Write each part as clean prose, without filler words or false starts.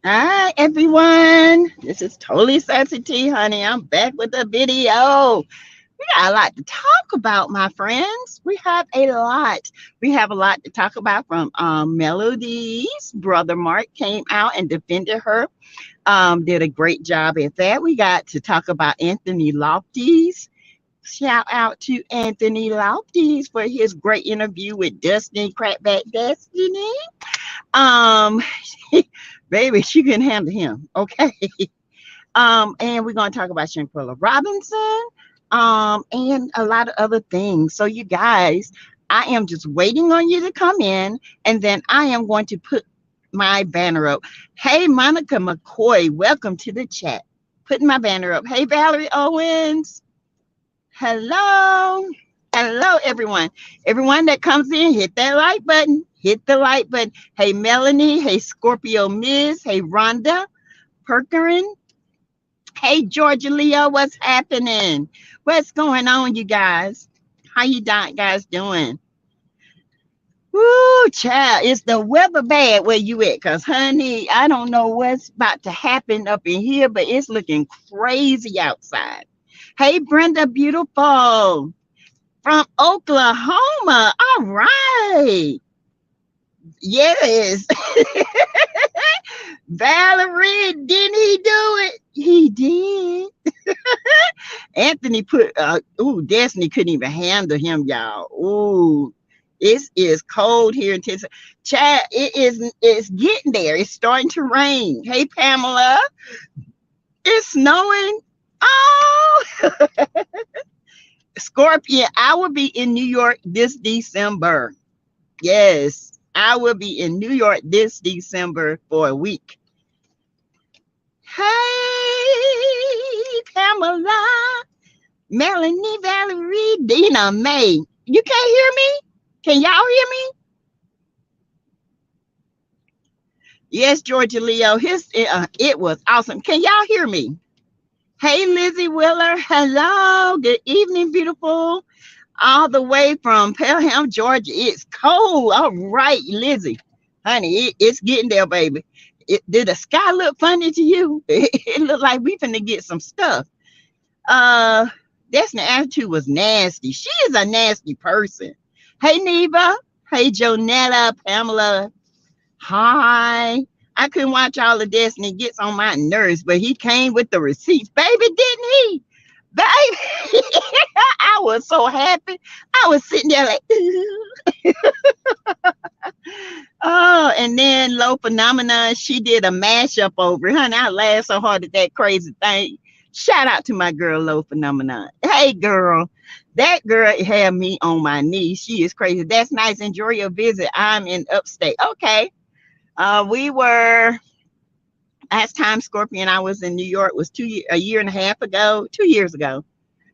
Hi everyone, this is totally Sassy T, honey. I'm back with a video. We got a lot to talk about, my friends. We have a lot. We have a lot to talk about from Melody's brother Mark came out and defended her. Did a great job at that. We got to talk about Anthony Lofties. Shout out to Anthony Lofties for his great interview with Destiny Crackback Destiny. Um, baby, she couldn't handle him. Okay. And we're gonna talk about Shanquella Robinson, and a lot of other things. So you guys, I am just waiting on you to come in, and then I am going to put my banner up. Hey, Monica McCoy, welcome to the chat. Putting my banner up. Hey, Valerie Owens. Hello. Hello, everyone. Everyone that comes in, hit that like button. Hit the like button. Hey, Melanie. Hey, Scorpio Miz. Hey, Rhonda Perkerin. Hey, Georgia Leo. What's happening? What's going on, you guys? How you guys doing? Woo, child. Is the weather bad where you at? Because, honey, I don't know what's about to happen up in here, but it's looking crazy outside. Hey, Brenda Beautiful from Oklahoma. All right. Yes. Valerie, didn't he do it? He did. Anthony put Destiny couldn't even handle him, y'all. Ooh, it is cold here in Texas. Chad, it's getting there. It's starting to rain. Hey Pamela, it's snowing. Oh, Scorpion, I will be in New York this December. Yes, I will be in New York this December for a week. Hey, Pamela, Melanie, Valerie, Dina, May. You can't hear me? Can y'all hear me? Yes, Georgia Leo. It was awesome. Can y'all hear me? Hey, Lizzie Willer. Hello. Good evening, beautiful. All the way from Pelham, Georgia. It's cold. All right, Lizzie. Honey, it's getting there, baby. Did the sky look funny to you? It looked like we finna get some stuff. Uh, Destiny attitude was nasty. She is a nasty person. Hey, Neva. Hey, Jonetta, Pamela. Hi. I couldn't watch all of Destiny. It gets on my nerves, but he came with the receipts. Baby, didn't he? Baby, I was so happy. I was sitting there like, oh, and then Low Phenomenon, she did a mashup over it. Honey, I laughed so hard at that crazy thing. Shout out to my girl, Low Phenomenon. Hey, girl, that girl had me on my knees. She is crazy. That's nice. Enjoy your visit. I'm in upstate. Okay. We were last time Scorpion and I was in New York was a year and a half ago, 2 years ago.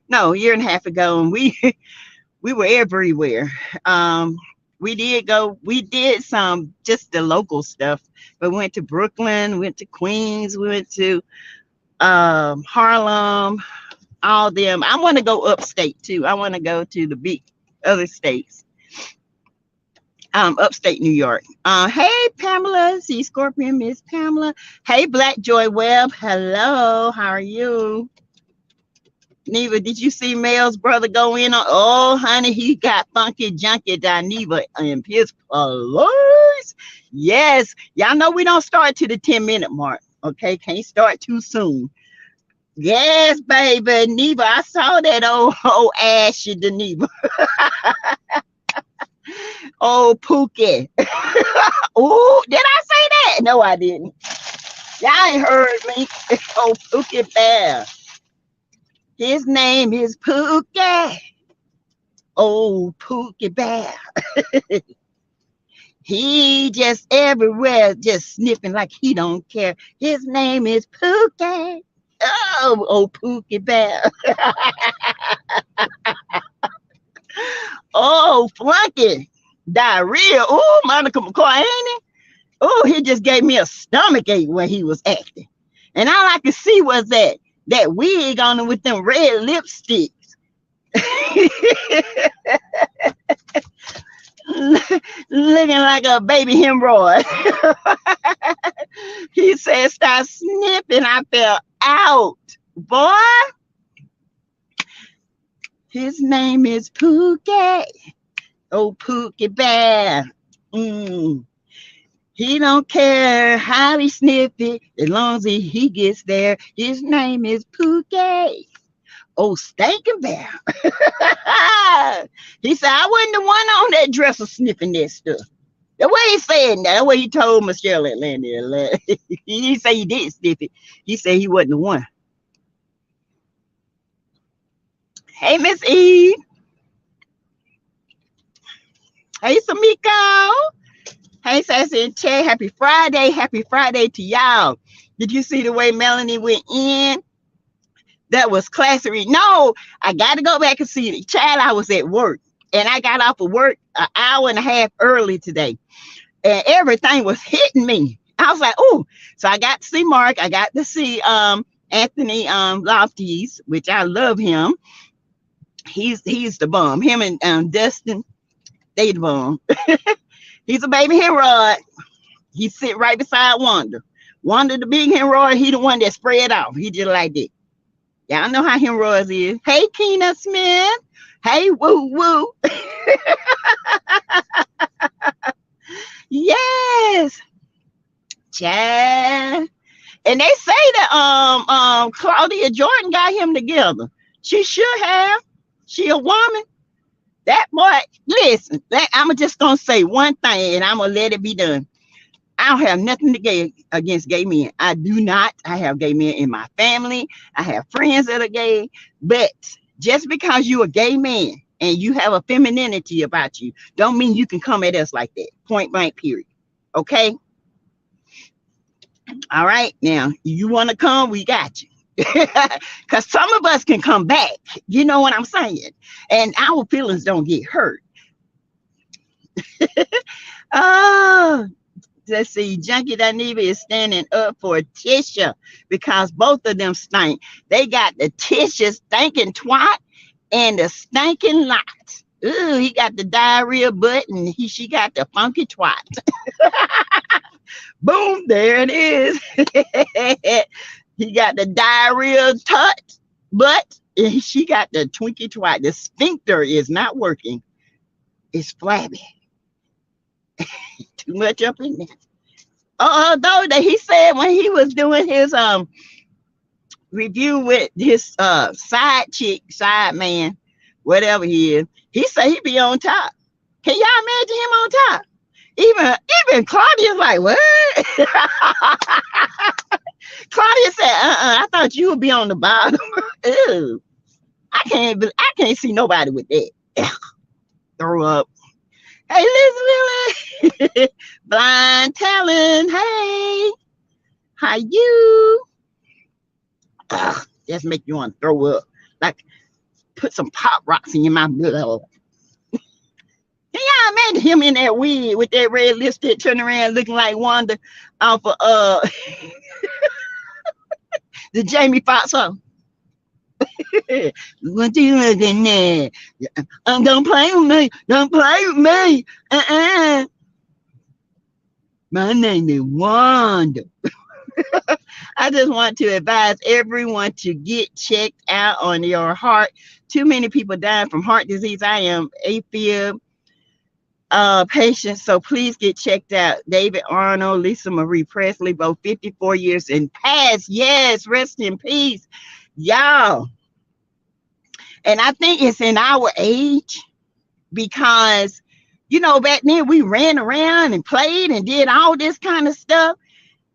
No, a year and a half ago, and we we were everywhere. We did some just the local stuff, but we went to Brooklyn, went to Queens, we went to Harlem, all them. I want to go upstate too. I want to go to the big other states. Upstate New York. Hey Pamela, see Scorpion, Miss Pamela. Hey Black Joy Webb, hello, how are you? Neva, did you see Mel's brother go in on? Oh, honey, he got funky junky Neva in his police. Yes, y'all know we don't start to the 10-minute mark. Okay, can't start too soon. Yes, baby, Neva, I saw that old Ashy Neva. Oh, Pookie. Oh, did I say that? No, I didn't. Y'all ain't heard me. Oh, Pookie Bear. His name is Pookie. Oh, Pookie Bear. He just everywhere, just sniffing like he don't care. His name is Pookie. Oh, Pookie Bear. Oh, Flunky. Diarrhea. Oh, Monica McCoy, ain't it? Oh, he just gave me a stomach ache when he was acting. And all I could see was that wig on him with them red lipsticks. Looking like a baby hemorrhoid. He said, stop sniffing. I fell out. Boy, his name is Pookie. Oh, Pookie Bear. Mm. He don't care how he sniff it as long as he gets there. His name is Pookie. Oh, Stinking Bear. He said, I wasn't the one on that dresser sniffing that stuff. The way he said that, the way he told Michelle Atlanta. He didn't say he didn't sniff it. He said he wasn't the one. Hey, Miss Eve. Hey, Samiko. Hey, Sassy and Che. Happy Friday. Happy Friday to y'all. Did you see the way Melanie went in? That was classy. No, I got to go back and see it. Child, I was at work. And I got off of work an hour and a half early today. And everything was hitting me. I was like, oh. So I got to see Mark. I got to see Anthony Lofties, which I love him. He's the bomb. Him and Dustin, they the bomb. He's a baby hemorrhoid. He sit right beside Wanda. Wanda, the big hemorrhoid, he the one that spread off. He just like that. Y'all know how hemorrhoids is. Hey, Keena Smith. Hey, woo woo. Yes. Child. And they say that Claudia Jordan got him together. She should have. She a woman. That boy, listen, I'm just gonna say one thing and I'm gonna let it be done. I don't have nothing to gay against gay men. I do not. I have gay men in my family. I have friends that are gay. But just because you're a gay man and you have a femininity about you, don't mean you can come at us like that. Point blank, period. Okay? All right. Now, you want to come? We got you. Because some of us can come back. You know what I'm saying? And our feelings don't get hurt. Oh. Let's see, Junkie Daniva is standing up for Tisha because both of them stink. They got the Tisha stinking twat and the stinking lot. Ooh, he got the diarrhea butt and she got the funky twat. Boom, there it is. He got the diarrhea butt and she got the twinkie twat. The sphincter is not working. It's flabby. Too much up in there. Although that he said when he was doing his review with his side man, whatever he is, he said he be on top. Can y'all imagine him on top? Even Claudia's like, what? Claudia said, I thought you would be on the bottom. Ew. I can't see nobody with that. Throw up. Hey, Lily. Blind Talon. Hey. How you? Ugh, just make you want to throw up. Like, put some pop rocks in your mouth. Can y'all imagine him in that wig with that red lipstick turning around looking like Wanda off of the Jamie Foxx song? What you looking at? Don't play with me. Don't play with me. My name is Wanda. I just want to advise everyone to get checked out on your heart. Too many people dying from heart disease. I am AFib patient, so please get checked out. David Arnold, Lisa Marie Presley, both 54 years and past. Yes, rest in peace, y'all. And I think it's in our age because, you know, back then we ran around and played and did all this kind of stuff.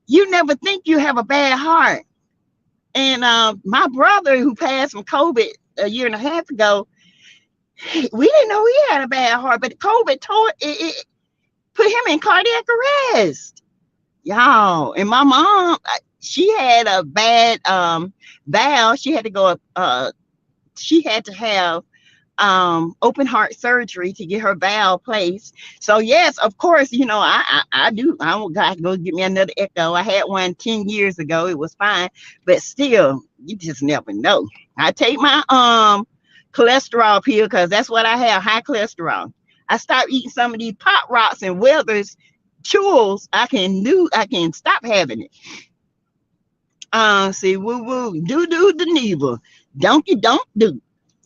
You never think you have a bad heart. And my brother who passed from COVID a year and a half ago, we didn't know he had a bad heart, but COVID it put him in cardiac arrest. Y'all, and my mom, she had a bad valve. She had to go she had to have open heart surgery to get her valve placed. So yes, of course, you know, I got to go get me another echo. I had one 10 years ago. It was fine, but still, you just never know. I take my cholesterol pill because that's what I have, high cholesterol. I stopped eating some of these pop rocks and Weathers chills, I can stop having it. See, woo woo, do the neighbor, donkey don't do.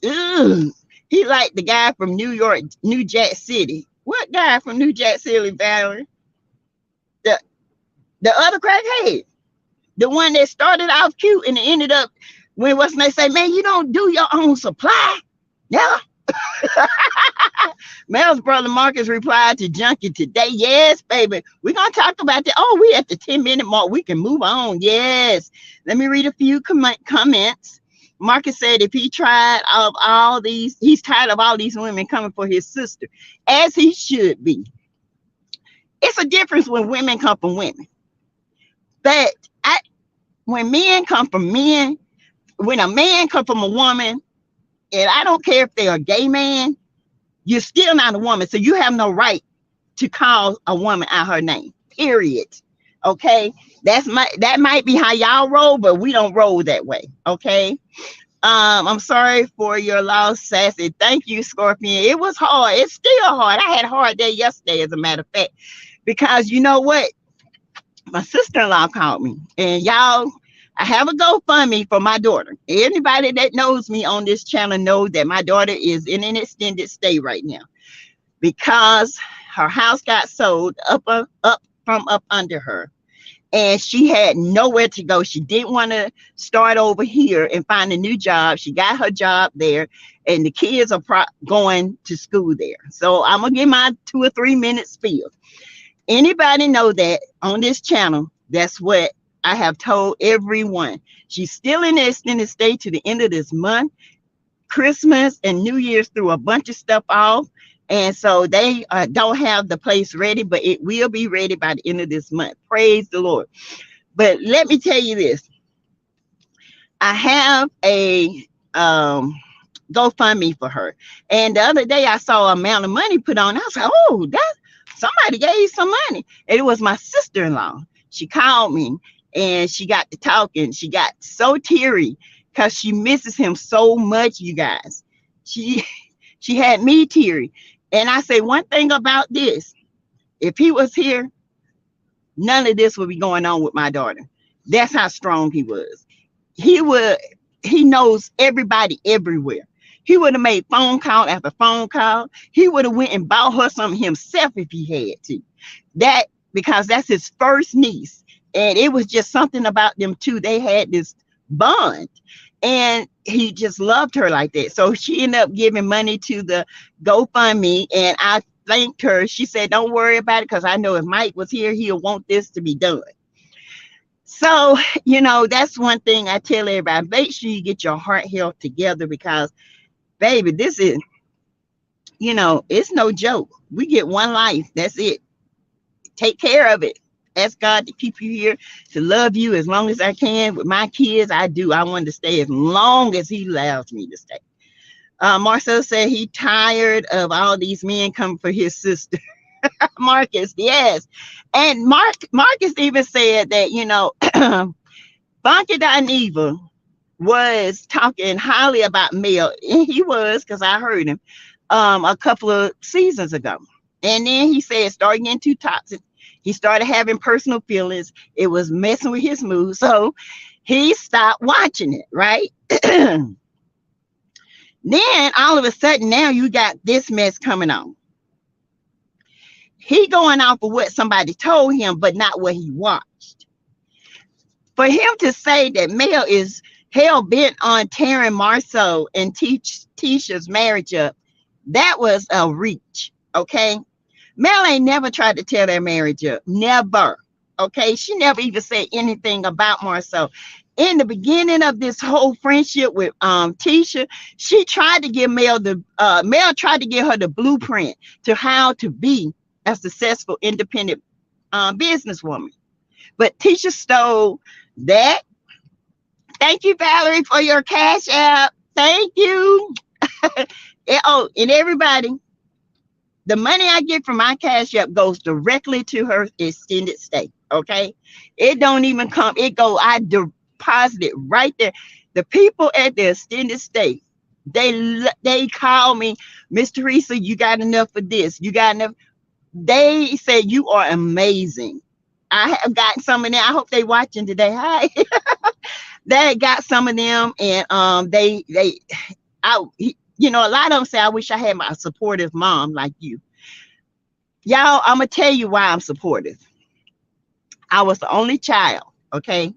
Ugh. He like the guy from New York, New Jack City. What guy from New Jack City, Valerie? The the other crackhead, the one that started off cute and ended up when what's they say, man, you don't do your own supply. Yeah. Mel's brother Marcus replied to Junkie today. Yes, baby. We're going to talk about that. Oh, we at the 10-minute mark. We can move on. Yes. Let me read a few comments. Marcus said if he tried of all these, he's tired of all these women coming for his sister, as he should be. It's a difference when women come from women. But when men come from men, when a man come from a woman, and I don't care if they're a gay man, you're still not a woman. So you have no right to call a woman out her name, period. Okay. That might be how y'all roll, but we don't roll that way. Okay. I'm sorry for your loss, Sassy. Thank you, Scorpion. It was hard. It's still hard. I had a hard day yesterday, as a matter of fact, because you know what? My sister-in-law called me, and y'all, I have a GoFundMe for my daughter. Anybody that knows me on this channel knows that my daughter is in an extended stay right now because her house got sold up from up under her, and she had nowhere to go. She didn't want to start over here and find a new job. She got her job there, and the kids are going to school there. So I'm gonna give my 2 or 3 minute spiel. Anybody know that on this channel? That's what I have told everyone. She's still in the extended stay to the end of this month. Christmas and New Year's threw a bunch of stuff off, and so they don't have the place ready, but it will be ready by the end of this month. Praise the Lord. But let me tell you this. I have a GoFundMe for her, and the other day I saw an amount of money put on. I was like, oh, that somebody gave some money. And it was my sister-in-law. She called me and she got to talking. She got so teary because she misses him so much, you guys. She had me teary. And I say one thing about this. If he was here, none of this would be going on with my daughter. That's how strong he was. He knows everybody everywhere. He would have made phone call after phone call. He would have went and bought her something himself if he had to. Because that's his first niece. And it was just something about them two. They had this bond. And he just loved her like that. So she ended up giving money to the GoFundMe. And I thanked her. She said, don't worry about it, because I know if Mike was here, he'll want this to be done. So, you know, that's one thing I tell everybody. Make sure you get your heart health together, because baby, this is, you know, it's no joke. We get one life. That's it. Take care of it. Ask God to keep you here, to love you as long as I can. With my kids, I do. I want to stay as long as he allows me to stay. Marcel said he tired of all these men coming for his sister. Marcus, yes. And Marcus even said that, you know, Funky Dineva was talking highly about Mel, and he was, because I heard him a couple of seasons ago. And then he said starting getting too toxic. He started having personal feelings. It was messing with his mood, so he stopped watching it, right? Then all of a sudden, now you got this mess coming on. He going off of what somebody told him, but not what he watched. For him to say that Mel is hell bent on tearing Marceau and Tisha's marriage up, that was a reach. Okay, Mel ain't never tried to tear their marriage up. Never. Okay, she never even said anything about Marceau. In the beginning of this whole friendship with Tisha, she tried to give Mel tried to give her the blueprint to how to be a successful independent businesswoman. But Tisha stole that. Thank you, Valerie, for your cash app. Thank you. And everybody, the money I get from my cash app goes directly to her extended stay. Okay, it don't even come. I deposit it right there. The people at the extended stay, they call me, Miss Teresa, you got enough for this? You got enough? They said you are amazing. I have got some of them. I hope they watching today. Hi. They got some of them, and you know, a lot of them say I wish I had my supportive mom like you. Y'all, I'm gonna tell you why I'm supportive. I was the only child, okay?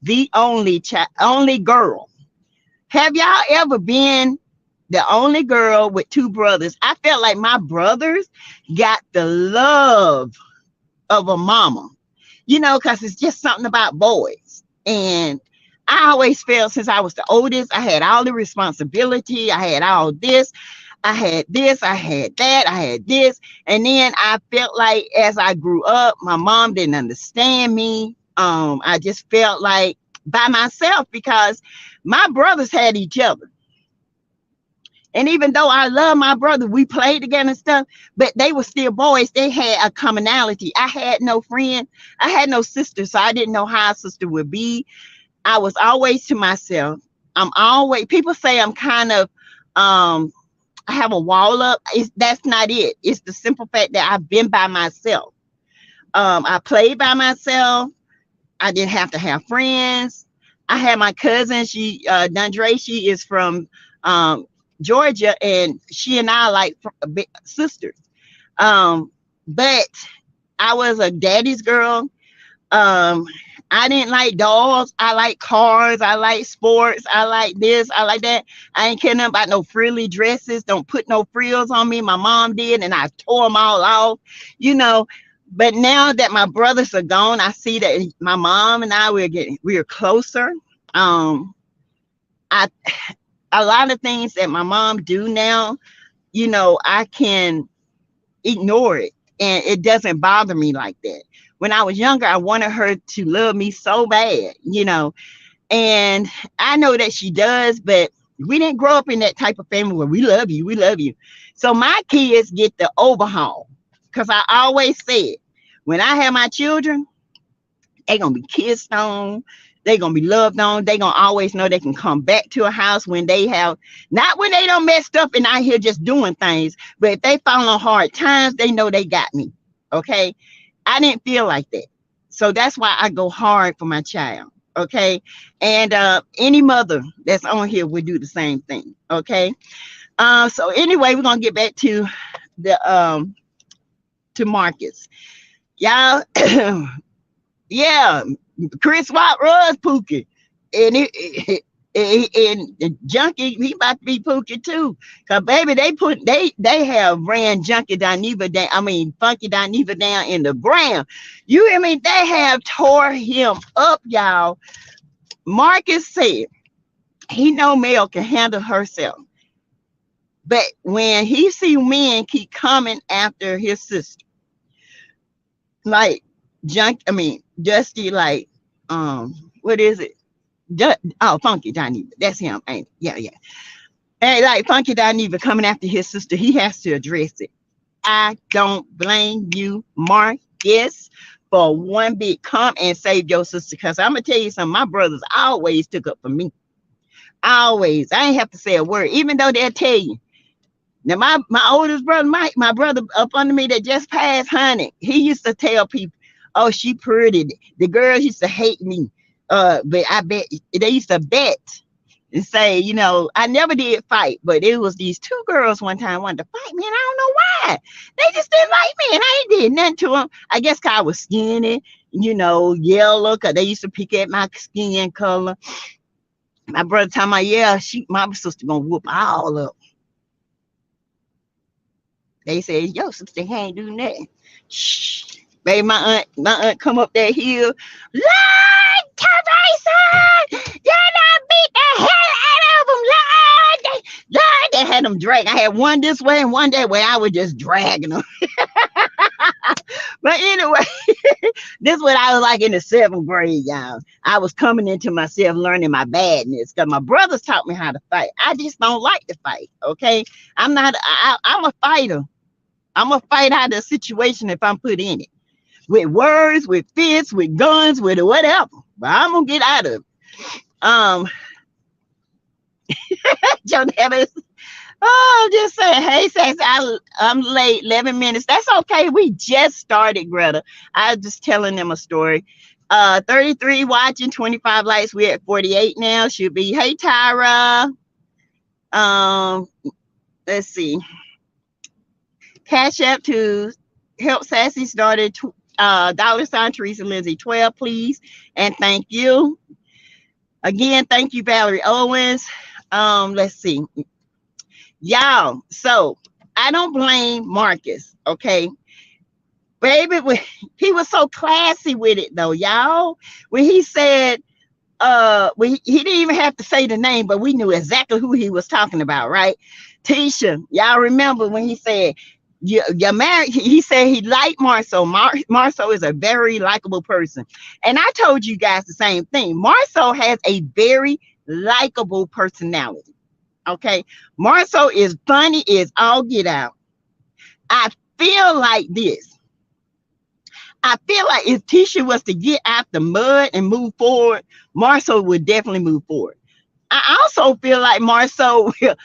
The only child, only girl. Have y'all ever been the only girl with two brothers? I felt like my brothers got the love of a mama, you know, because it's just something about boys. And I always felt since I was the oldest, I had all the responsibility. I had all this. I had this. I had that. I had this. And then I felt like as I grew up, my mom didn't understand me. I just felt like by myself because my brothers had each other. And even though I love my brother, we played together and stuff, but they were still boys. They had a commonality. I had no friend. I had no sister, so I didn't know how a sister would be. I was always to myself. I'm always, people say I'm kind of, I have a wall up. That's not it. It's the simple fact that I've been by myself. I played by myself. I didn't have to have friends. I had my cousin. She, Dundre, she is from Georgia, and she and I like sisters. But I was a daddy's girl. I didn't like dolls. I like cars. I like sports. I like this. I like that. I ain't care nothing about no frilly dresses. Don't put no frills on me. My mom did, and I tore them all off, you know. But now that my brothers are gone, I see that my mom and I we're closer. I a lot of things that my mom do now, you know, I can ignore it and it doesn't bother me like that. When I was younger, I wanted her to love me so bad, you know, and I know that she does, but we didn't grow up in that type of family where we love you, we love you. So my kids get the overhaul because I always said, when I have my children, they're going to be kissed on. They're going to be loved on. They're going to always know they can come back to a house when they have, not when they don't messed up and out here just doing things, but if they fall on hard times, they know they got me. Okay. I didn't feel like that. So that's why I go hard for my child. Okay. And any mother that's on here would do the same thing. Okay. So anyway, we're going to get back to the, to Marcus. Y'all, yeah, Chris Watt was Pookie. And and the junkie, he about to be Pookie too. Cause baby, they have ran Junkie Dineva down. I mean Funky Dineva down in the ground. You hear me? They have tore him up, y'all. Marcus said he know Mel can handle herself. But when he see men keep coming after his sister, like Dusty, like what is it? Funky Dineva. That's him, ain't it? Yeah, yeah. And like Funky Dineva coming after his sister, he has to address it. I don't blame you, Marcus, for one bit. Come and save your sister. Because I'm gonna tell you something, my brothers always took up for me. Always. I ain't have to say a word, even though they'll tell you. Now, my oldest brother, Mike, my brother up under me that just passed, honey, he used to tell people, oh, she pretty. The girls used to hate me. But I bet they used to bet and say, you know, I never did fight, but it was these two girls one time wanted to fight me, and I don't know why. They just didn't like me, and I ain't did nothing to them. I guess because I was skinny, you know, yellow, because they used to pick at my skin color. My brother told me, yeah, my sister gonna whoop all up. They said, yo, sister can't do nothing. Shh. Baby, my aunt come up that hill. Lord, Teresa, you done beat the hell out of them, Lord. They had them drag. I had one this way and one that way. I was just dragging them. But anyway, this is what I was like in the 7th grade, y'all. I was coming into myself, learning my badness, because my brothers taught me how to fight. I just don't like to fight, okay? I'm a fighter. I'm going to fight out of the situation if I'm put in it. With words, with fists, with guns, with whatever. But I'm going to get out of it. Joe Nevis, Oh, just saying, hey, Sassy, I'm late, 11 minutes. That's okay. We just started, Greta. I was just telling them a story. 33 watching, 25 likes. We're at 48 now. Should be, hey, Tyra. Um, let's see. Cash App to help Sassy started $ Teresa Lindsay 12, please. And thank you. Again, thank you, Valerie Owens. Let's see. Y'all, so I don't blame Marcus, okay? Baby, he was so classy with it though, y'all. When he said, he didn't even have to say the name, but we knew exactly who he was talking about, right? Tisha, y'all remember when he said, you're married? He said he liked Marceau. Marceau is a very likable person. And I told you guys the same thing. Marceau has a very likable personality. Okay. Marceau is funny as all get out. I feel like this. I feel like if Tisha was to get out the mud and move forward, Marceau would definitely move forward. I also feel like Marceau will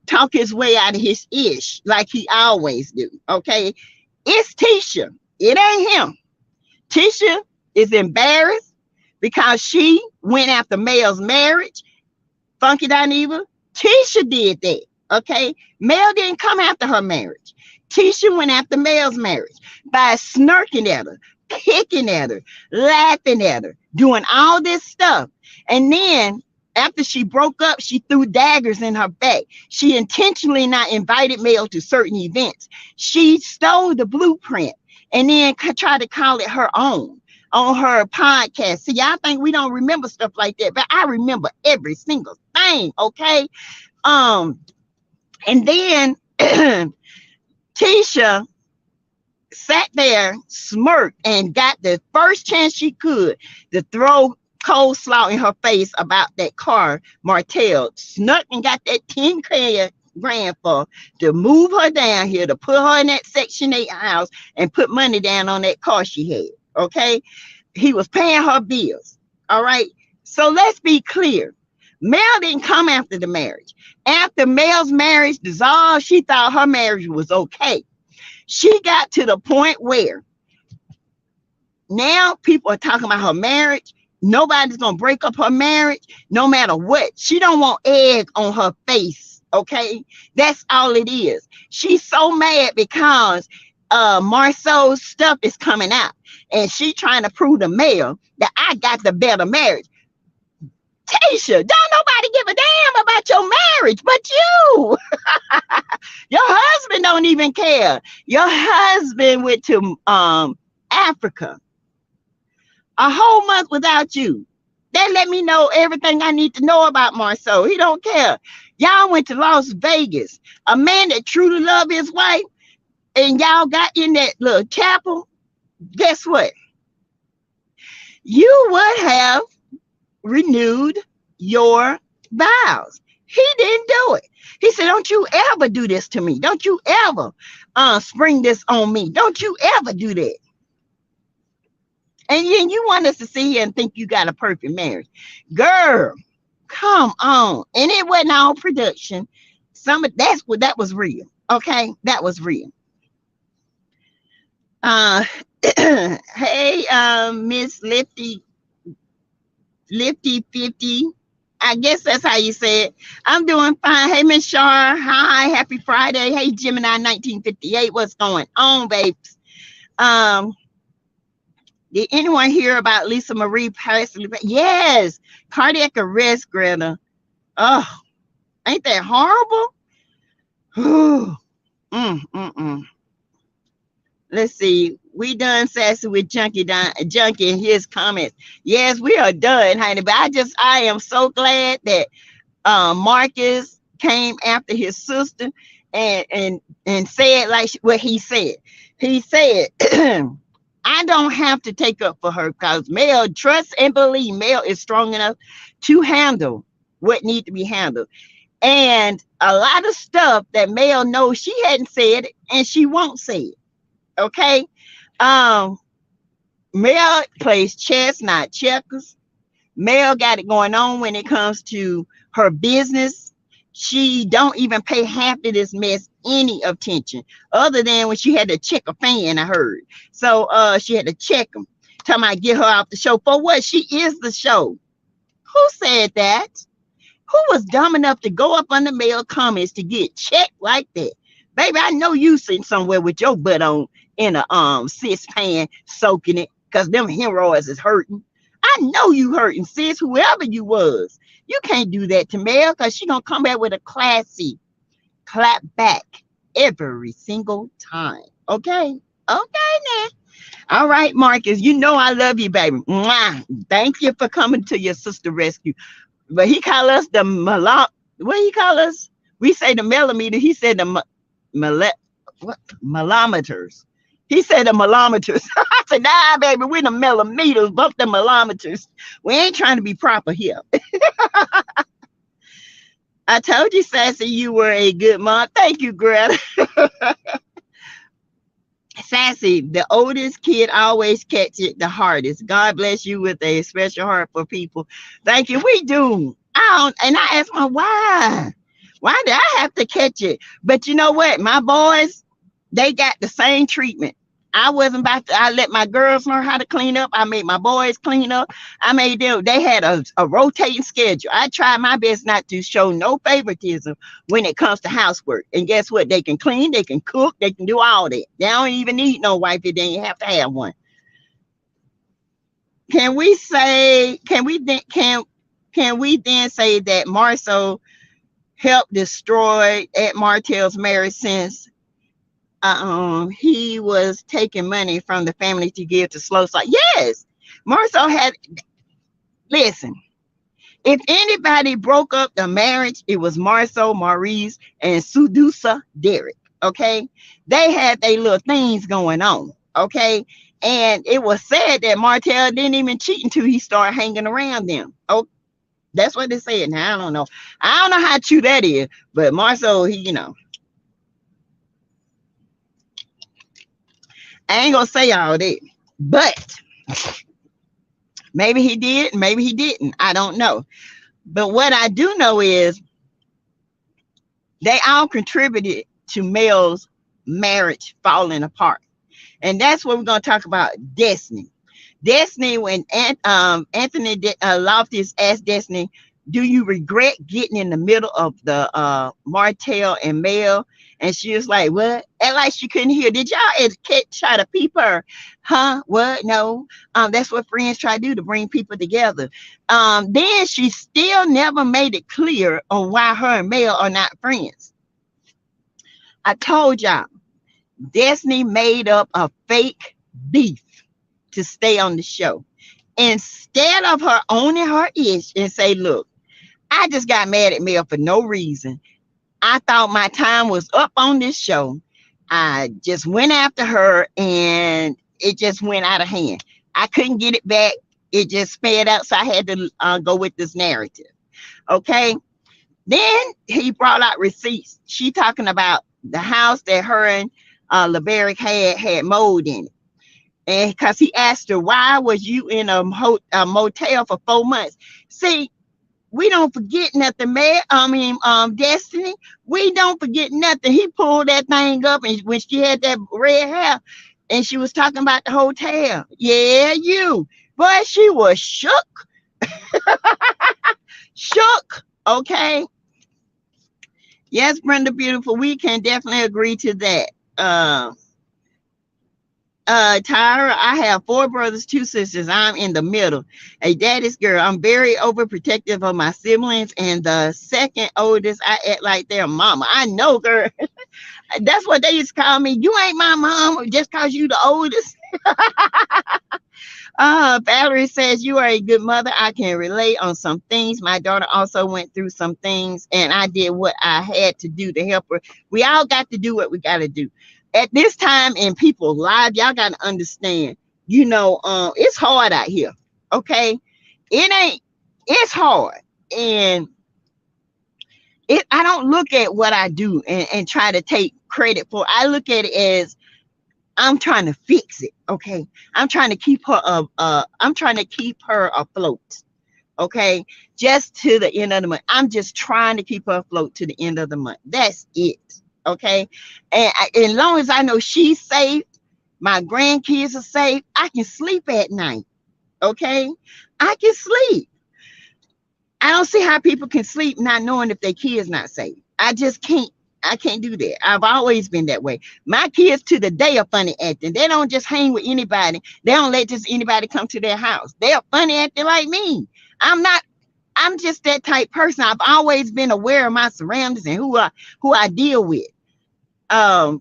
talk his way out of his ish like he always do. Okay. It's Tisha. It ain't him. Tisha is embarrassed because she went after Mel's marriage. Funky Dineva. Tisha did that. Okay. Mel didn't come after her marriage. Tisha went after Mel's marriage by snarking at her, picking at her, laughing at her, doing all this stuff. And then after she broke up, she threw daggers in her back. She intentionally not invited Mel to certain events. She stole the blueprint and then tried to call it her own on her podcast. See, y'all think we don't remember stuff like that, but I remember every single thing, okay? And then Tisha sat there, smirked, and got the first chance she could to throw coleslaw in her face about that car Martell snuck and got that 10 grand for to move her down here, to put her in that Section 8 house and put money down on that car she had. Okay. He was paying her bills. All right. So let's be clear. Mel didn't come after the marriage. After Mel's marriage dissolved, she thought her marriage was okay. She got to the point where now people are talking about her marriage. Nobody's gonna break up her marriage, no matter what. She don't want egg on her face. Okay, that's all it is. She's so mad because Marceau's stuff is coming out, and she trying to prove to Mel that I got the better marriage. Tisha, don't nobody give a damn about your marriage but you. Your husband don't even care. Your husband went to Africa a whole month without you. That let me know everything I need to know about Marceau. He don't care. Y'all went to Las Vegas. A man that truly loved his wife, and y'all got in that little chapel. Guess what? You would have renewed your vows. He didn't do it. He said, don't you ever do this to me. Don't you ever spring this on me. Don't you ever do that. And then you want us to sit here and think you got a perfect marriage. Girl, come on. And it wasn't all production. That was real. Okay, that was real. Hey, Miss Lifty 50. I guess that's how you say it. I'm doing fine. Hey, Miss Shar. Hi, happy Friday. Hey, Gemini 1958. What's going on, babes? Did anyone hear about Lisa Marie Presley? Yes, cardiac arrest, Greta. Oh, ain't that horrible? Let's see. We done sassy with Junkie in his comments. Yes, we are done, honey. But I am so glad that Marcus came after his sister and said like what he said. He said, I don't have to take up for her because Mel, trust and believe, Mel is strong enough to handle what needs to be handled. And a lot of stuff that Mel knows she hadn't said and she won't say it. Okay. Mel plays chess, not checkers. Mel got it going on when it comes to her business She don't even pay half of this mess any attention, other than when she had to check a fan, I heard. So she had to check them. Talking about get her off the show. For what? She is the show. Who said that? Who was dumb enough to go up on the male comments to get checked like that? Baby, I know you sitting somewhere with your butt on in a cis pan soaking it because them hemorrhoids is hurting. I know you hurting, sis, whoever you was. You can't do that to Mel because she gonna come back with a classy clap back every single time. Okay? Okay now. All right, Marcus, you know I love you, baby. Mwah. Thank you for coming to your sister rescue. But he call us the what he call us? We say the millimeter. He said the millimeters. He said the millimeters. I said, nah, baby, we're the millimeters. Bump the millimeters. We ain't trying to be proper here. I told you, Sassy, you were a good mom. Thank you, Greta. Sassy, the oldest kid always catch it the hardest. God bless you with a special heart for people. Thank you. We do. And I asked my why? Why did I have to catch it? But you know what? My boys, they got the same treatment. I wasn't about to, I let my girls learn how to clean up. I made my boys clean up. I made them, they had a rotating schedule. I tried my best not to show no favoritism when it comes to housework. And guess what? They can clean, they can cook, they can do all that. They don't even need no wife, then you have to have one. Can we say, can we then say that Marceau helped destroy Ed Martell's marriage since he was taking money from the family to give to Slow Slide? Yes, Marceau had, listen, if anybody broke up the marriage, it was Marceau, Maurice, and Sudusa Derek. Okay, they had their little things going on. Okay, and it was said that Martell didn't even cheat until he started hanging around them. Oh, that's what they said. Now I don't know. I don't know how true that is, but Marceau, he, you know, I ain't gonna say all that, but maybe he did, maybe he didn't. I don't know. But what I do know is they all contributed to Mel's marriage falling apart. And that's what we're going to talk about, Destiny. Destiny, when Anthony Lofties asked Destiny, do you regret getting in the middle of the Martell and Mel? And she was like, what? And like she couldn't hear. Did y'all try to peep her? Huh? What? No. That's what friends try to do, to bring people together. Then she still never made it clear on why her and Mel are not friends. I told y'all, Destiny made up a fake beef to stay on the show. Instead of her owning her ish and say, look, I just got mad at Mel for no reason. I thought my time was up on this show. I just went after her and it just went out of hand. I couldn't get it back. It just sped out. So I had to go with this narrative. Okay. Then he brought out receipts. She talking about the house that her and LeBaric had mold in it. And because he asked her, why was you in a motel for 4 months? See, we don't forget nothing, man. Destiny, we don't forget nothing. He pulled that thing up, and when she had that red hair, and she was talking about the hotel. Yeah, you. But she was shook. Shook. Okay. Yes, Brenda Beautiful, we can definitely agree to that. Tyra, I have 4 brothers, 2 sisters. I'm in the middle, a daddy's girl. I'm very overprotective of my siblings, and the second oldest, I act like they're mama. I know, girl. That's what they used to call me. You ain't my mom just because you the oldest. Valerie says, you are a good mother. I can relate on some things. My daughter also went through some things, and I did what I had to do to help her. We all got to do what we got to do. At this time in people's lives, y'all got to understand, you know, it's hard out here. Okay. It's hard. And I don't look at what I do and try to take credit for. I look at it as I'm trying to fix it. Okay. I'm trying to keep her afloat. Okay, just to the end of the month. I'm just trying to keep her afloat to the end of the month. That's it. Okay, and as long as I know she's safe, my grandkids are safe, I can sleep at night. Okay, I can sleep. I don't see how people can sleep not knowing if their kid's not safe. I just can't. I can't do that. I've always been that way. My kids to the day are funny acting. They don't just hang with anybody. They don't let just anybody come to their house. They are funny acting like me. I'm not. I'm just that type person. I've always been aware of my surroundings and who I deal with. I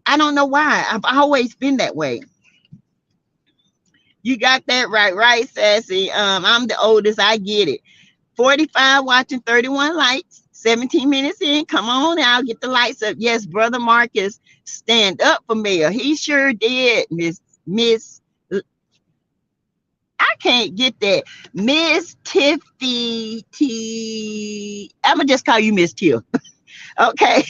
don't know why. I've always been that way. You got that right, Sassy. I'm the oldest. I get it. 45 watching 31 likes. 17 minutes in. Come on, I'll get the lights up. Yes, brother Marcus, stand up for mayor. He sure did, Miss. I can't get that. Miss Tiffy T. I'ma just call you Miss Tiff. Okay.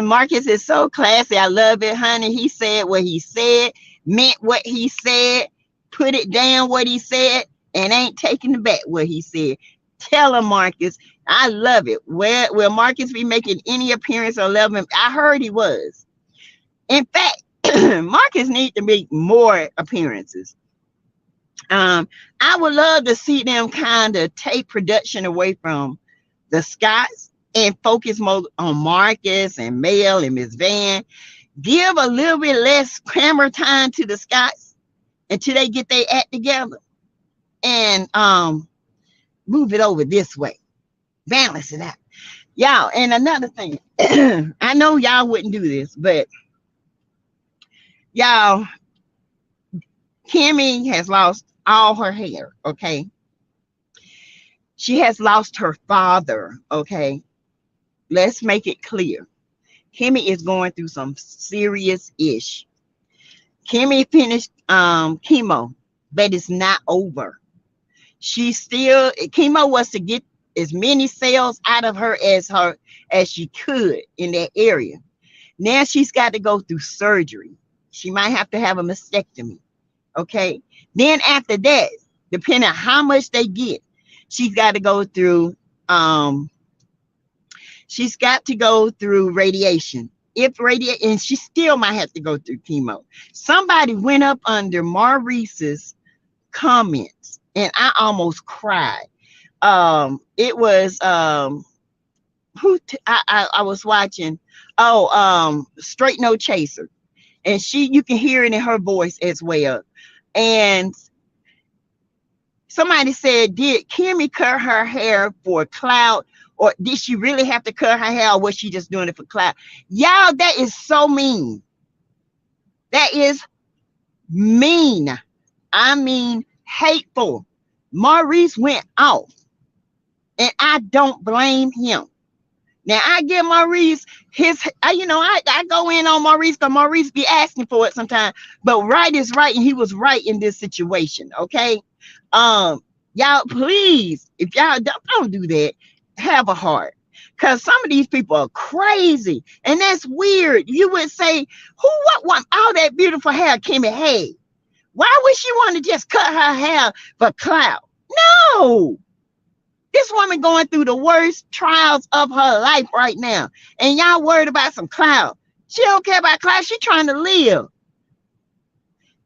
Marcus is so classy. I love it, honey. He said what he said, meant what he said, put it down what he said, and ain't taking it back what he said. Tell him, Marcus. I love it. Where will Marcus be making any appearance or love him? I heard he was. In fact, Marcus needs to make more appearances. I would love to see them kind of take production away from the Scotts and focus more on Marcus and Mel and Miss Van. Give a little bit less camera time to the Scotts until they get their act together, and move it over this way. Balance it out. Y'all, and another thing, I know y'all wouldn't do this, but y'all, Kimmy has lost all her hair, okay? She has lost her father, okay? Let's make it clear. Kimmy is going through some serious ish. Kimmy finished chemo, but it's not over. She still, chemo was to get as many cells out of her as she could in that area. Now she's got to go through surgery. She might have to have a mastectomy. Okay. Then after that, depending on how much they get, she's got to go through radiation. And she still might have to go through chemo. Somebody went up under Maurice's comments and I almost cried. It was I was watching Straight No Chaser, and you can hear it in her voice as well. And somebody said, did Kimmy cut her hair for clout, or did she really have to cut her hair, or was she just doing it for clout? Y'all, that is so mean. That is mean. I mean hateful. Maurice went off, and I don't blame him. Now I give Maurice I go in on Maurice because Maurice be asking for it sometimes, but right is right, and he was right in this situation. Okay, y'all, please, if y'all don't do that, have a heart, because some of these people are crazy, and that's weird. You would say, what want all that beautiful hair Kimmy had? Why would she want to just cut her hair for clout? No. This woman going through the worst trials of her life right now. And y'all worried about some clout. She don't care about clout. She trying to live.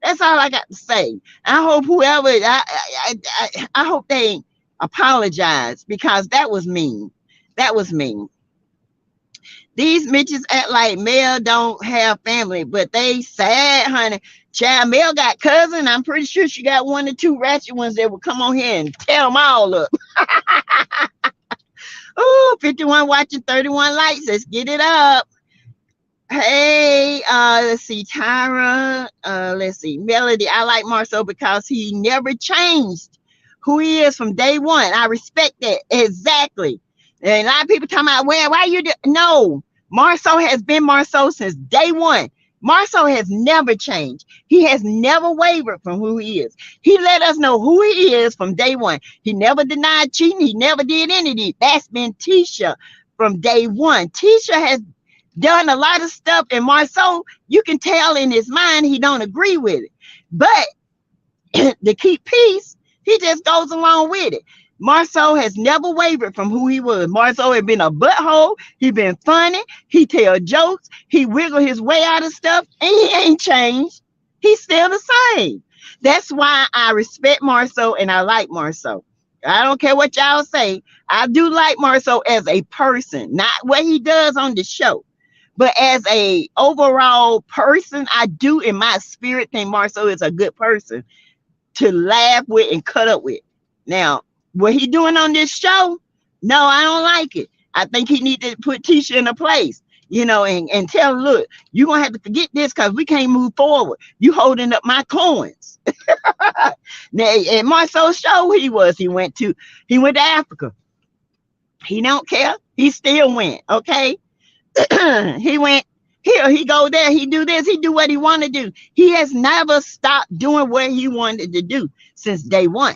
That's all I got to say. I hope I hope they apologize, because that was mean. That was mean. These bitches act like Mel don't have family, but they sad, honey. Child, Mel got cousin. I'm pretty sure she got 1 or 2 ratchet ones that will come on here and tear them all up. Oh, 51 watching, 31 likes. Let's get it up. Hey, let's see, Tyra. Let's see, Melody. I like Marcel because he never changed who he is from day one. I respect that. Exactly. And a lot of people talking about, well, why you do? No, Marcel has been Marcel since day one. Marcel has never changed. He has never wavered from who he is. He let us know who he is from day one. He never denied cheating. He never did anything. That's been Tisha from day one. Tisha has done a lot of stuff, and Marcel, you can tell in his mind he don't agree with it. But to keep peace, He just goes along with it. Marceau has never wavered from who he was. Marceau had been a butthole. He been funny. He tell jokes. He wiggle his way out of stuff, and he ain't changed. He's still the same. That's why I respect Marceau and I like Marceau. I don't care what y'all say. I do like Marceau as a person, not what he does on the show, but as a overall person, I do in my spirit think Marceau is a good person to laugh with and cut up with. Now, what he doing on this show, no, I don't like it. I think he need to put Tisha in a place, and tell her, look, you're going to have to forget this because we can't move forward. You holding up my coins. Now, at Marceau's show, he went to Africa. He don't care. He still went, okay? He went here, he go there, he do this, he do what he want to do. He has never stopped doing what he wanted to do since day one.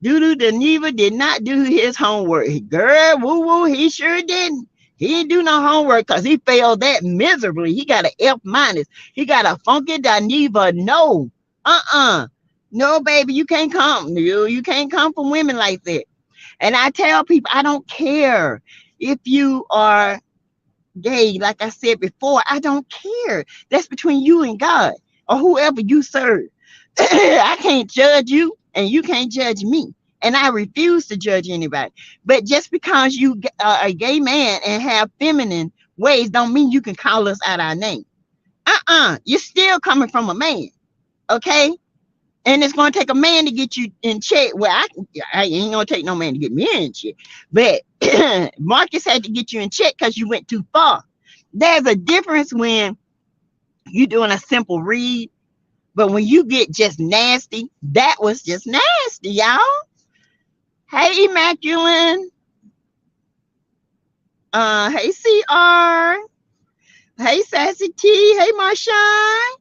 Dudu Deneva did not do his homework. Girl, woo-woo, he sure didn't. He didn't do no homework because he failed that miserably. He got an F-. He got a funky Deneva. No. No, baby, you can't come. You can't come from women like that. And I tell people, I don't care if you are gay, like I said before, I don't care. That's between you and God or whoever you serve. I can't judge you and you can't judge me. And I refuse to judge anybody. But just because you are a gay man and have feminine ways don't mean you can call us out our name. You're still coming from a man. Okay? And it's going to take a man to get you in check. Well, I ain't going to take no man to get me in check. But Marcus had to get you in check because you went too far. There's a difference when you're doing a simple read. But when you get just nasty, that was just nasty, y'all. Hey, Immaculate. Hey, CR. Hey, Sassy T. Hey, Marshawn.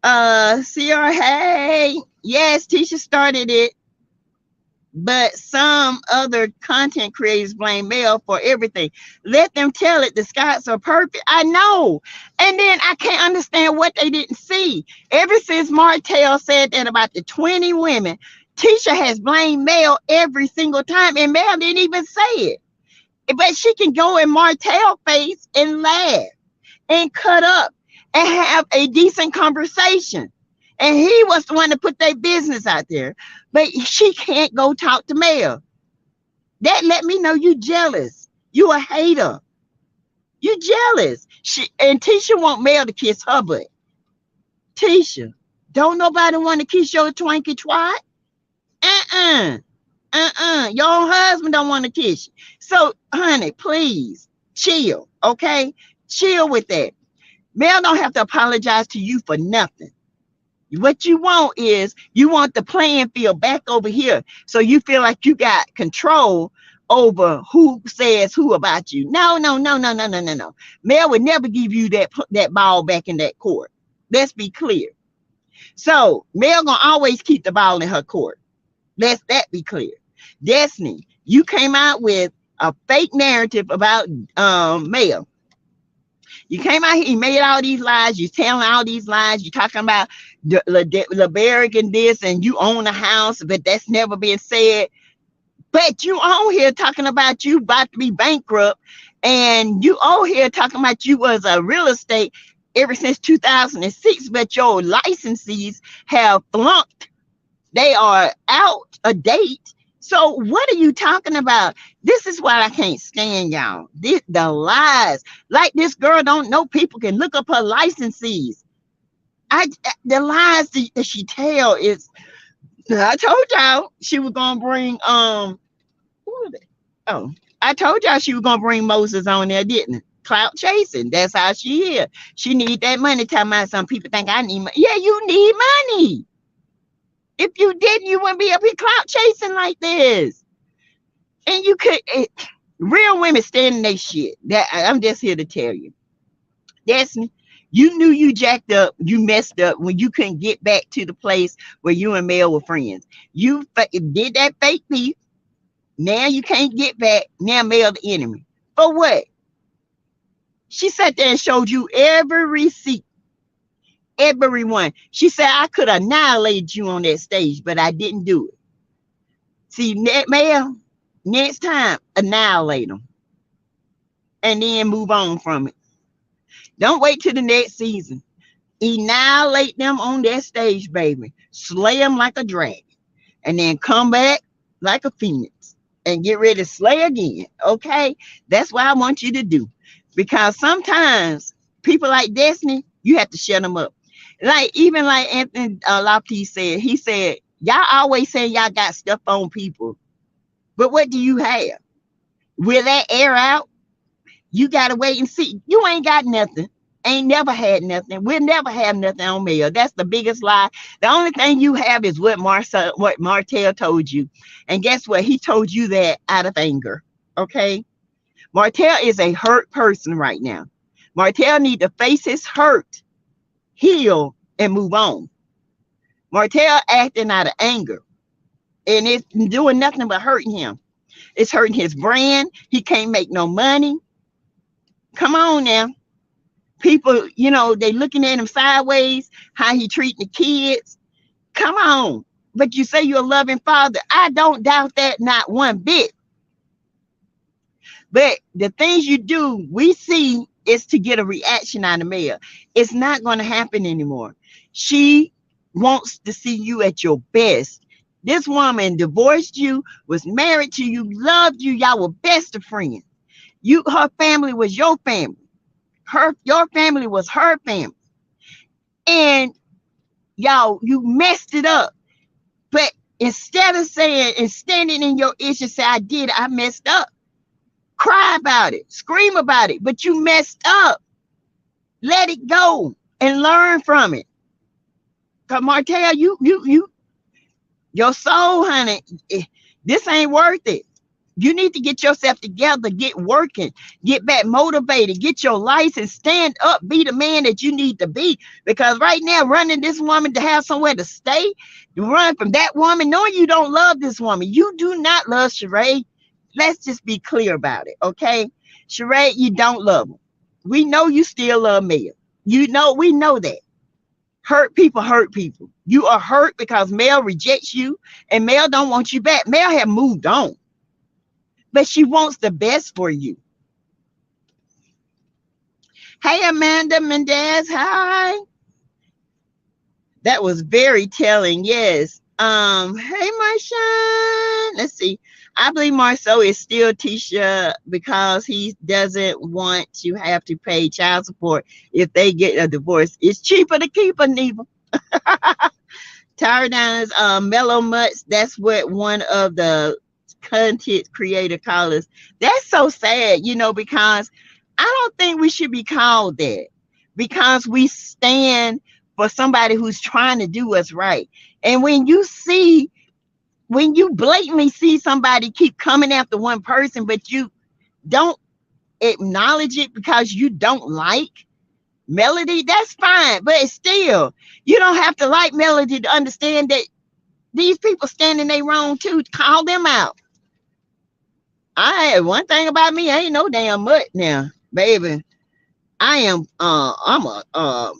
CR, hey. Yes, Tisha started it. But some other content creators blame Mel for everything. Let them tell it. The Scots are perfect. I know. And then I can't understand what they didn't see. Ever since Martell said that about the 20 women, Tisha has blamed Mel every single time. And Mel didn't even say it. But she can go in Martell's face and laugh and cut up and have a decent conversation. And he was the one to put their business out there. But she can't go talk to Mel. That let me know you jealous. You a hater. You jealous. And Tisha want Mel to kiss her butt. Tisha, don't nobody want to kiss your twanky twat? Your own husband don't want to kiss you. So, honey, please, chill, okay? Chill with that. Mel don't have to apologize to you for nothing. What you want is you want the playing field back over here so you feel like you got control over who says who about you. No. Mel would never give you that ball back in that court. Let's be clear. So Mel gonna always keep the ball in her court. Let's that be clear. Destiny, you came out with a fake narrative about Mel. You came out here, you made all these lies, you telling all these lies, you talking about LeBerick and this, and you own a house, but that's never been said. But you on here talking about you about to be bankrupt, and you on here talking about you was a real estate ever since 2006, but your licenses have flunked. They are out of date. So what are you talking about? This is what I can't stand, y'all. The lies. Like this girl don't know people can look up her licenses. The lies that she tell is, I told y'all she was gonna bring I told y'all she was gonna bring Moses on there, didn't it? Clout chasing. That's how she is. She need that money. Talking about some people think I need money. Yeah, you need money. If you didn't, you wouldn't be up here clout chasing like this. And you could, real women stand in their shit. That I'm just here to tell you. Destiny, you knew you jacked up, you messed up when you couldn't get back to the place where you and Mel were friends. You did that fake beef. Now you can't get back. Now Mel the enemy. For what? She sat there and showed you every receipt. everyone. She said, I could annihilate you on that stage, but I didn't do it. See, Mel, next time, annihilate them and then move on from it. Don't wait till the next season. Annihilate them on that stage, baby. Slay them like a dragon. And then come back like a phoenix and get ready to slay again. Okay? That's what I want you to do. Because sometimes people like Destiny, you have to shut them up. Even like Anthony Lofties said, he said, y'all always say y'all got stuff on people. But what do you have? Will that air out? You got to wait and see. You ain't got nothing. Ain't never had nothing. We'll never have nothing on Mel. That's the biggest lie. The only thing you have is what Martell told you. And guess what? He told you that out of anger. Okay? Martell is a hurt person right now. Martell need to face his hurt, heal, and move on. Martell acting out of anger. And it's doing nothing but hurting him. It's hurting his brand. He can't make no money. Come on now. People, they looking at him sideways, how he treating the kids. Come on. But you say you're a loving father. I don't doubt that, not one bit. But the things you do, we see is to get a reaction out of Mel. It's not going to happen anymore. She wants to see you at your best. This woman divorced you, was married to you, loved you. Y'all were best of friends. Her family was your family. Your family was her family. And y'all, you messed it up. But instead of saying and standing in your issue, say, I messed up. Cry about it, scream about it, but you messed up. Let it go and learn from it. Cause Martell, your soul, honey, this ain't worth it. You need to get yourself together, get working, get back motivated, get your license, stand up, be the man that you need to be. Because right now, running this woman to have somewhere to stay, you run from that woman, knowing you don't love this woman. You do not love Sheree. Let's just be clear about it, okay? Sheree, you don't love him. We know you still love Mel. We know that. Hurt people hurt people. You are hurt because Mel rejects you and Mel don't want you back. Mel have moved on. But she wants the best for you. Hey, Amanda Mendez. Hi. That was very telling. Yes. Hey, Marshawn. Let's see. I believe Marceau is still Tisha because he doesn't want to have to pay child support if they get a divorce. It's cheaper to keep a Neva. Tyradines, Mellow Mutts. That's what one of the content creator call us. That's so sad, because I don't think we should be called that, because we stand for somebody who's trying to do us right. And when you blatantly see somebody keep coming after one person, but you don't acknowledge it because you don't like Melody, that's fine. But still, you don't have to like Melody to understand that these people standing they wrong too. Call them out. One thing about me, I ain't no damn mutt now, baby. I'm a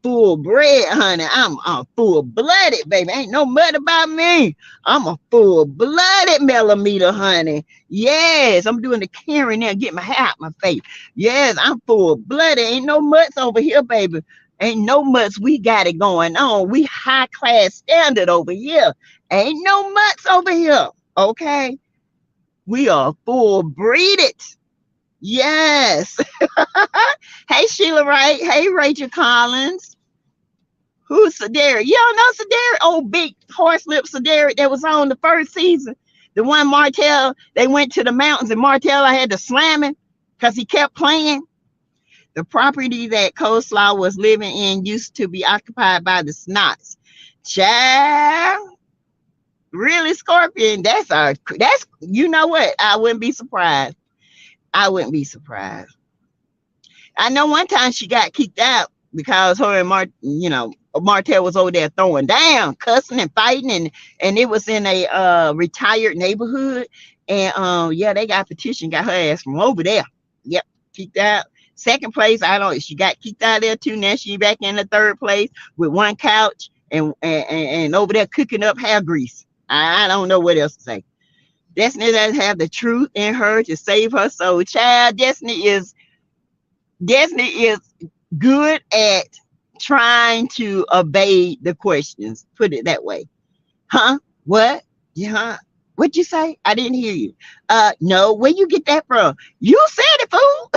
full bred, honey. I'm full blooded, baby. Ain't no mud about me. I'm a full blooded millimeter, honey. Yes, I'm doing the Karen now, get my hair out my face. Yes, I'm full blooded. Ain't no mutts over here, baby. Ain't no mutts. We got it going on. We high class standard over here. Ain't no mutts over here. Okay. We are full breeded. Yes. Hey, Sheila Wright. Hey, Rachel Collins. Who's Sederic? You don't know Sederic? Old big horse lip Sederic that was on the first season. The one Martell, they went to the mountains and Martell, I had to slam him because he kept playing. The property that Coleslaw was living in used to be occupied by the Snots. Child. Really, Scorpion? That's you know what? I wouldn't be surprised. I wouldn't be surprised. I know one time she got kicked out because her and Martell was over there throwing down, cussing and fighting, and it was in a retired neighborhood. And they got petition, got her ass from over there. Yep, kicked out. Second place, I don't. She got kicked out of there too. Now she back in the third place with one couch and over there cooking up hair grease. I don't know what else to say. Destiny doesn't have the truth in her to save her soul. Child, Destiny is good at trying to obey the questions. Put it that way. Huh? What? Yeah. What'd you say? I didn't hear you. No. Where you get that from? You said it, fool.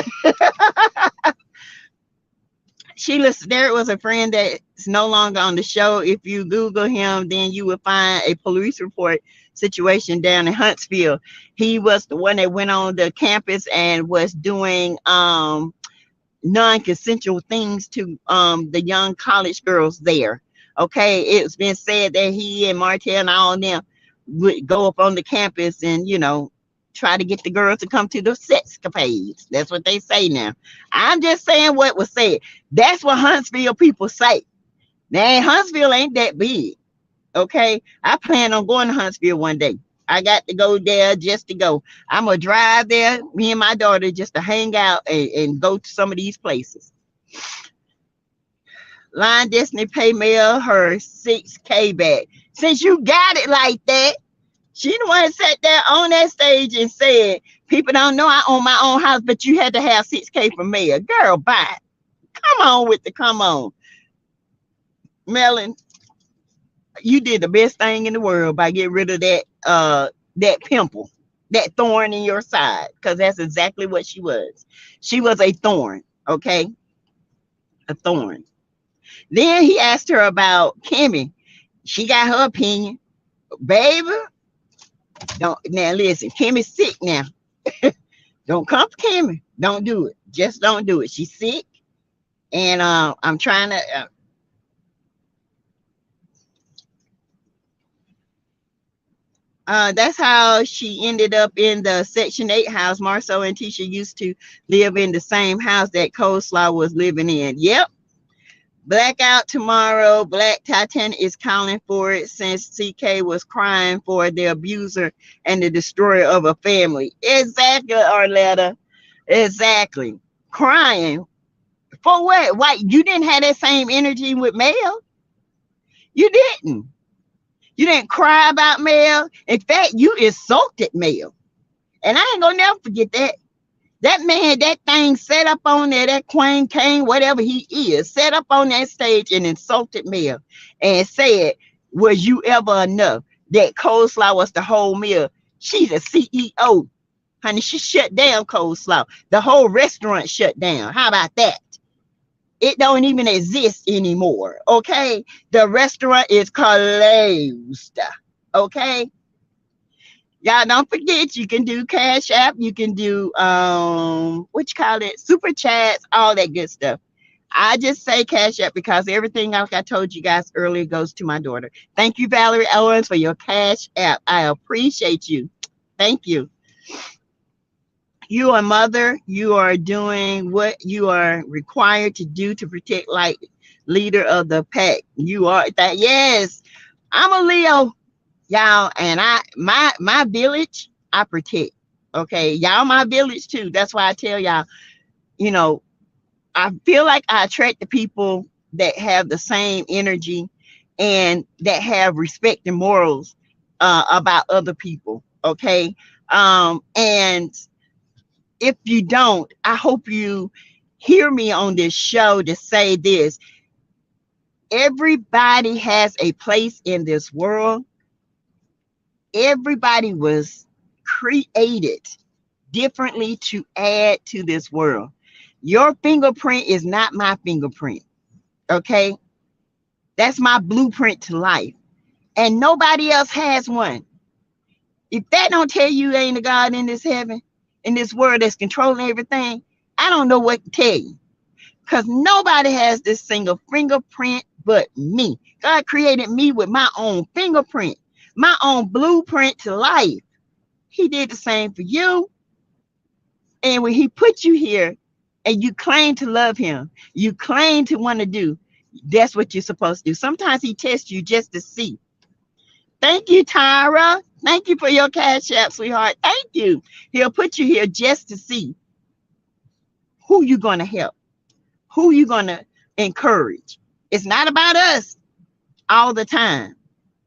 Sheila Sterrett was a friend that's no longer on the show. If you Google him, then you will find a police report situation down in Huntsville. He was the one that went on the campus and was doing non-consensual things to the young college girls there. Okay, it's been said that he and Martell and all of them would go up on the campus and try to get the girls to come to the sexcapades. That's what they say now. I'm just saying what was said. That's what Huntsville people say. Now Huntsville ain't that big. Okay, I plan on going to Huntsville one day. I got to go there just to go. I'm gonna drive there, me and my daughter, just to hang out and go to some of these places. Line Destiny pay mail her $6K back. Since you got it like that, she the one sat there on that stage and said, people don't know I own my own house, but you had to have $6K for mail. Girl, bye. Come on. Melon, you did the best thing in the world by getting rid of that pimple, that thorn in your side, because that's exactly what she was. She was a thorn, okay? A thorn. Then he asked her about Kimmy. She got her opinion. Baby, don't now listen, Kimmy's sick now. Don't come for Kimmy. Don't do it. Just don't do it. She's sick. And I'm trying to that's how she ended up in the Section 8 house. Marceau and Tisha used to live in the same house that Coleslaw was living in. Yep. Blackout tomorrow. Black Titan is calling for it since CK was crying for the abuser and the destroyer of a family. Exactly, Arletta. Exactly. Crying. For what? Why? You didn't have that same energy with Mel. You didn't. You didn't cry about Mel. In fact, you insulted Mel. And I ain't gonna never forget that. That man, that thing set up on there, that Queen King, whatever he is, set up on that stage and insulted Mel and said, was you ever enough? That Coleslaw was the whole meal. She's a CEO. Honey, she shut down Coleslaw. The whole restaurant shut down. How about that? It don't even exist anymore, okay? The restaurant is closed, okay? Y'all don't forget, you can do Cash App, you can do, super chats, all that good stuff. I just say Cash App because everything like I told you guys earlier goes to my daughter. Thank you, Valerie Owens, for your Cash App. I appreciate you. Thank you. You are a mother. You are doing what you are required to do to protect, like leader of the pack. You are that. Yes, I'm a Leo, y'all, and my village I protect. Okay, y'all, my village too. That's why I tell y'all. I feel like I attract the people that have the same energy and that have respect and morals about other people. Okay, and if you don't, I hope you hear me on this show to say this. Everybody has a place in this world. Everybody was created differently to add to this world. Your fingerprint is not my fingerprint. Okay? That's my blueprint to life. And nobody else has one. If that don't tell you ain't a God in this heaven, in this world that's controlling everything, I don't know what to tell you. Because nobody has this single fingerprint but me. God created me with my own fingerprint, my own blueprint to life. He did the same for you. And when he put you here and you claim to love him, you claim to want to do, that's what you're supposed to do. Sometimes he tests you just to see. Thank you, Tyra. Thank you for your Cash App, sweetheart. Thank you. He'll put you here just to see who you going to help, who you going to encourage. It's not about us all the time.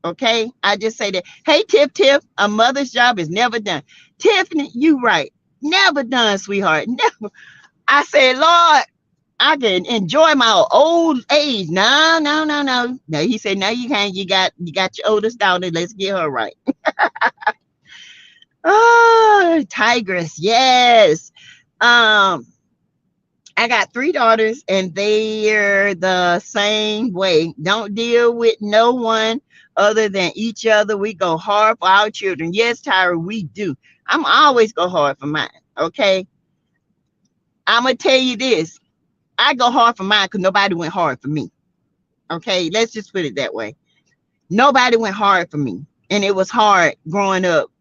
Okay, I just say that. Hey, Tiff, a mother's job is never done. Tiffany, you right. Never done, sweetheart. Never. I said, Lord, I can enjoy my old age. No, no, no, no. No, he said, no, you can't. You got your oldest daughter. Let's get her right. Oh, Tigress, yes. I got 3 daughters, and they're the same way. Don't deal with no one other than each other. We go hard for our children. Yes, Tyra, we do. I'm always go hard for mine. Okay. I'm gonna tell you this. I go hard for mine because nobody went hard for me. Okay, let's just put it that way. Nobody went hard for me. And it was hard growing up,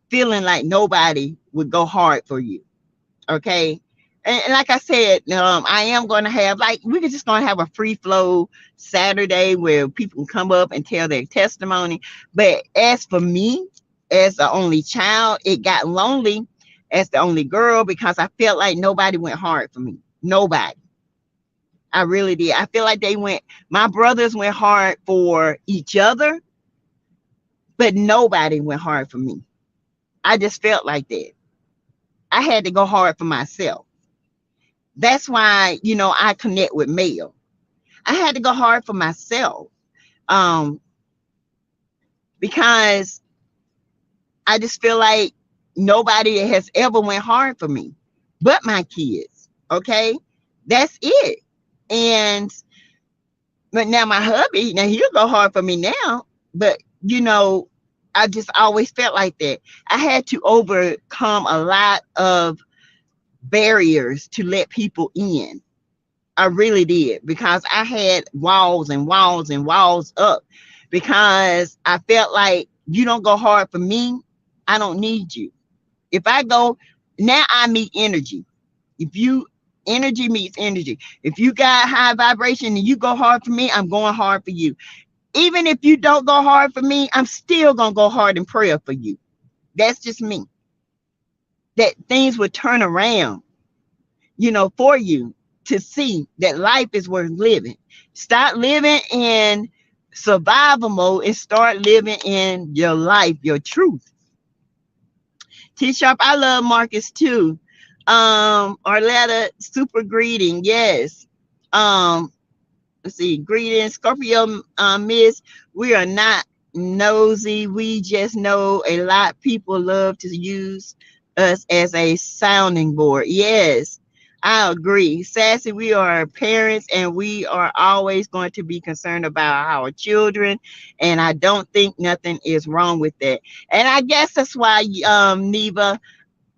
feeling like nobody would go hard for you. Okay. And like I said, I am going to have, like, we're just going to have a free flow Saturday where people can come up and tell their testimony. But as for me, as the only child, it got lonely as the only girl because I felt like nobody went hard for me. Nobody. I really did. I feel like my brothers went hard for each other, but nobody went hard for me. I just felt like that. I had to go hard for myself. That's why, I connect with Mel. I had to go hard for myself because I just feel like nobody has ever went hard for me but my kids. Okay, that's it. But now my hubby, now he'll go hard for me now, but I just always felt like that. I had to overcome a lot of barriers to let people in. I really did, because I had walls and walls and walls up because I felt like you don't go hard for me, I don't need you. If I go, now I meet energy. Energy meets energy. If you got high vibration and you go hard for me, I'm going hard for you. Even if you don't go hard for me, I'm still going to go hard in prayer for you. That's just me. That things would turn around, for you to see that life is worth living. Stop living in survival mode and start living in your life, your truth. T-Sharp, I love Marcus too. Arletta, super greeting. Yes. Let's see. Greetings, Scorpio, Miss. We are not nosy. We just know a lot. People love to use us as a sounding board. Yes, I agree. Sassy, we are parents and we are always going to be concerned about our children. And I don't think nothing is wrong with that. And I guess that's why, Neva,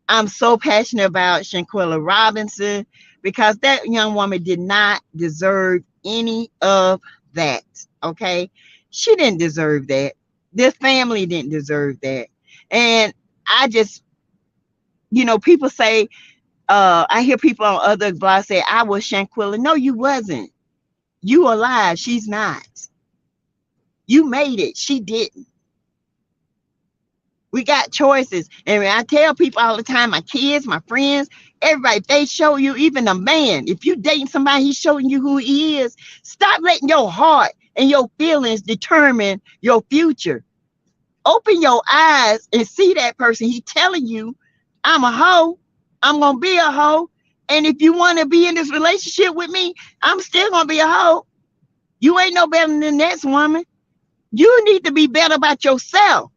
I'm so passionate about Shanquella Robinson, because that young woman did not deserve any of that. Okay. She didn't deserve that. This family didn't deserve that. And I just, people say, I hear people on other blogs say, I was Shanquella. No, you wasn't. You alive. She's not. You made it. She didn't. We got choices. And I tell people all the time, my kids, my friends, everybody, they show you, even a man, if you dating somebody, he's showing you who he is. Stop letting your heart and your feelings determine your future. Open your eyes and see that person. He's telling you, I'm a hoe. I'm going to be a hoe. And if you want to be in this relationship with me, I'm still going to be a hoe. You ain't no better than the next woman. You need to be better about yourself.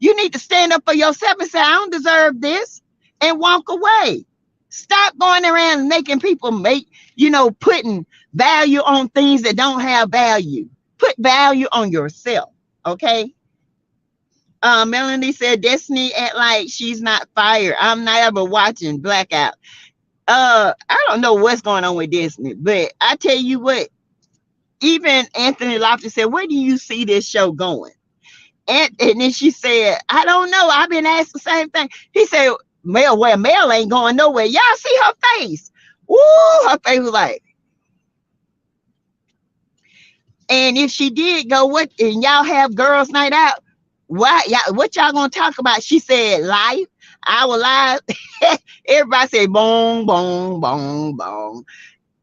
You need to stand up for yourself and say, I don't deserve this, and walk away. Stop going around making people putting value on things that don't have value. Put value on yourself. Okay. Melanie said, Destiny act like she's not fired. I'm not ever watching Blackout. I don't know what's going on with Destiny, but I tell you what, even Anthony Lofties said, where do you see this show going? And then she said, I don't know. I've been asked the same thing. He said, Mel ain't going nowhere. Y'all see her face. Ooh, her face was like. And if she did go, what? And y'all have girls' night out, What y'all gonna talk about? She said life, our lives. Everybody say boom, boom, boom, boom.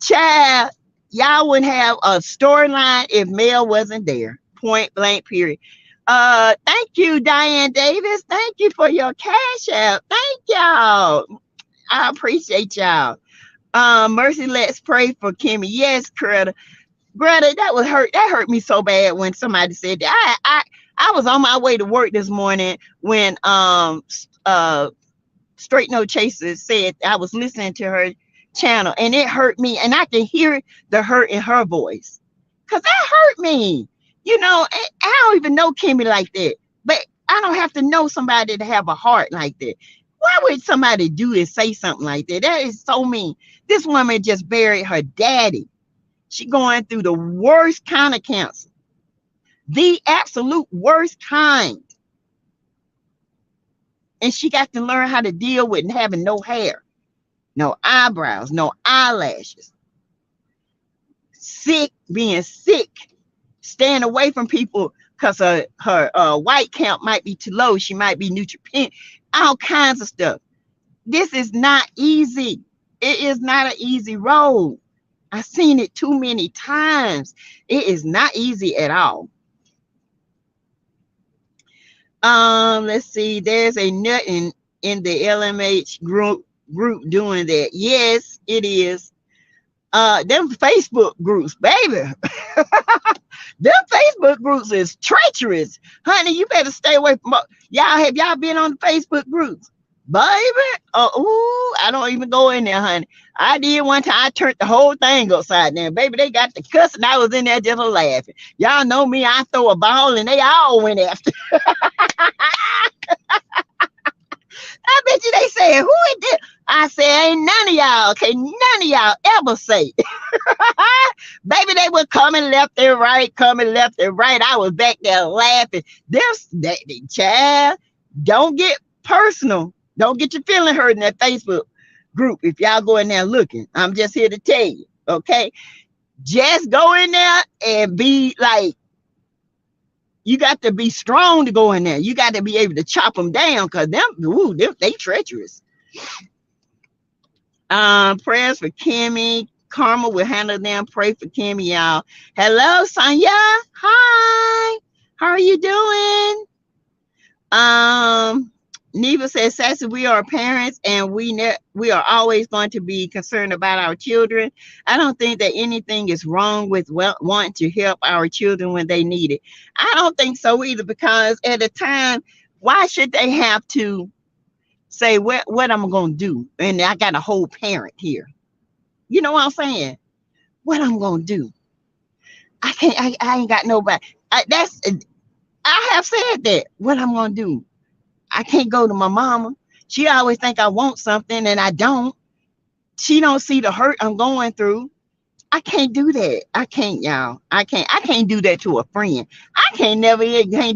Child, y'all wouldn't have a storyline if Mel wasn't there. Point blank, period. Thank you, Diane Davis. Thank you for your cash app. Thank y'all. I appreciate y'all. Mercy, let's pray for Kimmy. Yes, Greta. Greta, that was hurt. That hurt me so bad when somebody said that. I was on my way to work this morning when Straight No Chasers said I was listening to her channel and it hurt me, and I can hear the hurt in her voice. Cause that hurt me. You know, I don't even know Kimmy like that. But I don't have to know somebody to have a heart like that. Why would somebody do this, say something like that? That is so mean. This woman just buried her daddy. She going through the worst kind of cancer. The absolute worst kind. And she got to learn how to deal with having no hair, no eyebrows, no eyelashes. Sick, being sick, staying away from people because her white count might be too low. She might be neutropenic, all kinds of stuff. This is not easy. It is not an easy road. I've seen it too many times. It is not easy at all. Let's see. There's a nut in the LMH group doing that. Yes, it is. Them Facebook groups, baby. Them Facebook groups is treacherous. Honey, you better stay away from y'all. Have y'all been on the Facebook groups? Baby, I don't even go in there, honey. I did one time. I turned the whole thing upside down. Baby, they got the cuss and I was in there just laughing. Y'all know me, I throw a ball and they all went after. I bet you they said, who is this? I said, ain't none of y'all, okay? None of y'all ever say. Baby, they were coming left and right, coming left and right. I was back there laughing. Child, don't get personal. Don't get your feeling hurt in that Facebook group if y'all go in there looking. I'm just here to tell you, okay? Just go in there and be like, you got to be strong to go in there. You got to be able to chop them down because they treacherous. Prayers for Kimmy. Karma will handle them. Pray for Kimmy, y'all. Hello, Sonia. Hi. How are you doing? Neva says, Sassy, we are parents and we are always going to be concerned about our children. I don't think that anything is wrong with wanting to help our children when they need it. I don't think so either, because at the time, why should they have to say what I'm going to do? And I got a whole parent here. You know what I'm saying? What I'm going to do? I ain't got nobody. I have said that. What I'm going to do? I can't go to my mama. She always think I want something and I don't. She don't see the hurt I'm going through. I can't do that. I can't, y'all. I can't do that to a friend. I can't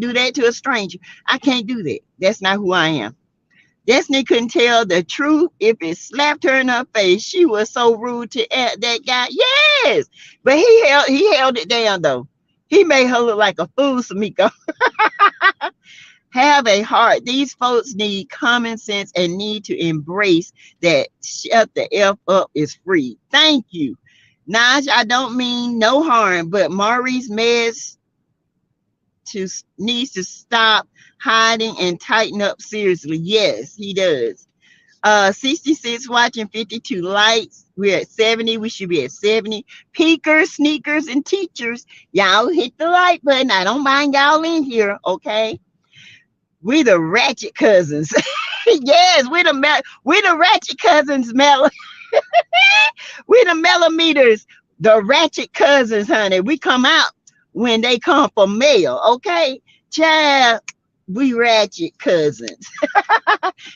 do that to a stranger. I can't do that. That's not who I am. Destiny couldn't tell the truth if it slapped her in her face. She was so rude to that guy. Yes, but he held it down though. He made her look like a fool, Samiko. Have a heart. These folks need common sense and need to embrace that shut the F up is free. Thank you. Naj, I don't mean no harm, but Maurice Mez needs to stop hiding and tighten up seriously. Yes, he does. 66 watching, 52 likes. We're at 70. We should be at 70. Peekers, sneakers, and teachers. Y'all hit the like button. I don't mind y'all in here, okay? We the ratchet cousins. Yes, we the ratchet cousins, Mel. We the millimeters, the ratchet cousins, honey. We come out when they come for mail, okay? Child, we ratchet cousins.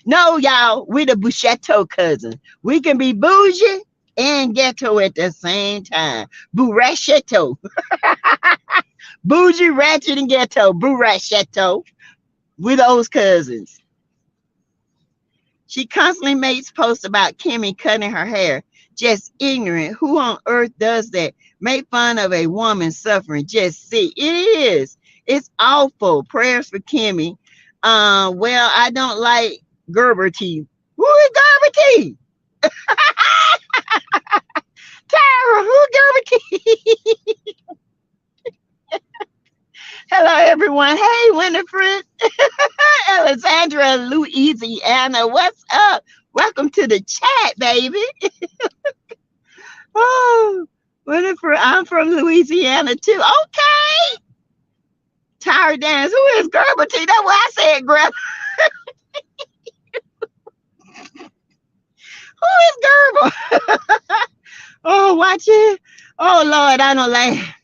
No, y'all, we the Buchetto cousins. We can be bougie and ghetto at the same time. Burachetto. Bougie, ratchet, and ghetto. Burachetto. We those cousins. She constantly makes posts about Kimmy cutting her hair. Just ignorant. Who on earth does that? Make fun of a woman suffering. Just see. It is. It's awful. Prayers for Kimmy. Well, I don't like Gerber tea. Who is Gerber tea? Tara, who Gerber tea? Hello, everyone. Hey, Winifred. Alexandra, Louisiana. What's up? Welcome to the chat, baby. Oh, Winifred, I'm from Louisiana too. Okay. Tara Dance. Who is Gerber tea? That's what I said, Grandma. Who is Gerber? Oh, watch it. Oh, Lord, I don't laugh.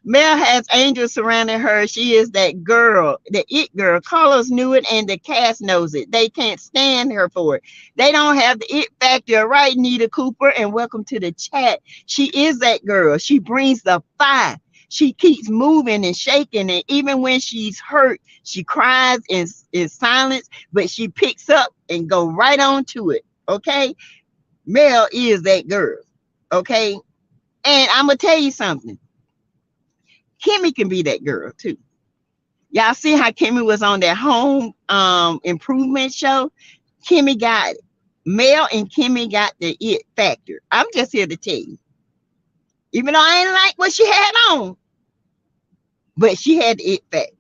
Mel has angels surrounding her. She is that girl, the it girl. Carlos knew it and the cast knows it. They can't stand her for it. They don't have the it factor, right, Nita Cooper? And welcome to the chat. She is that girl. She brings the fire. She keeps moving and shaking, and even when she's hurt, she cries in silence, but she picks up and go right on to it. Okay, Mel is that girl. Okay, and I'm gonna tell you something. Kimmy can be that girl too. Y'all see how Kimmy was on that home improvement show? Kimmy got it. Mel and Kimmy got the it factor. I'm just here to tell you. Even though I ain't like what she had on, but she had the it factor.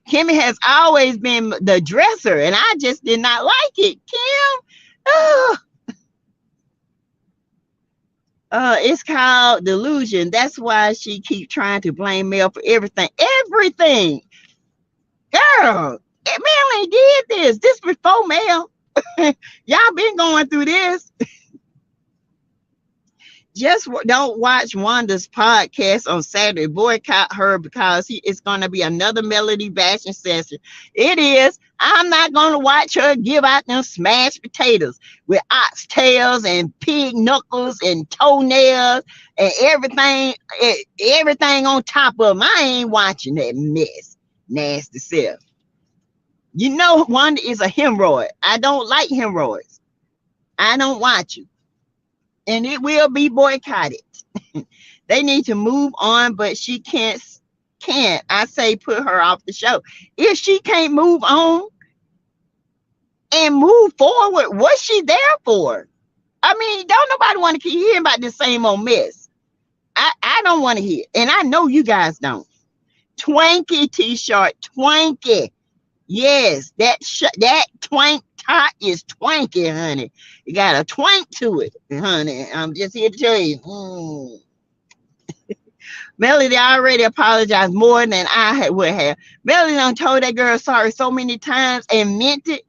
Kimmy has always been the dresser, and I just did not like it. Kim, oh, it's called delusion. That's why she keep trying to blame Mel for everything. Everything. Girl, Mel ain't did this. This before Mel. Y'all been going through this. Just don't watch Wanda's podcast on Saturday. Boycott her because it's going to be another Melody bashing session. It is. I'm not going to watch her give out them smashed potatoes with oxtails and pig knuckles and toenails and everything on top of them. I ain't watching that mess. Nasty self. You know, Wanda is a hemorrhoid. I don't like hemorrhoids. I don't watch you. And it will be boycotted. They need to move on, but she can't. I say put her off the show. If she can't move on and move forward, what's she there for? I mean, don't nobody want to keep hearing about the same old mess. I don't want to hear. And I know you guys don't. Twanky t-shirt, twanky. Yes, that twank top is twanky, honey. You got a twank to it, honey. I'm just here to tell you. Melody already apologized more than I would have. Melody done told that girl sorry so many times and meant it.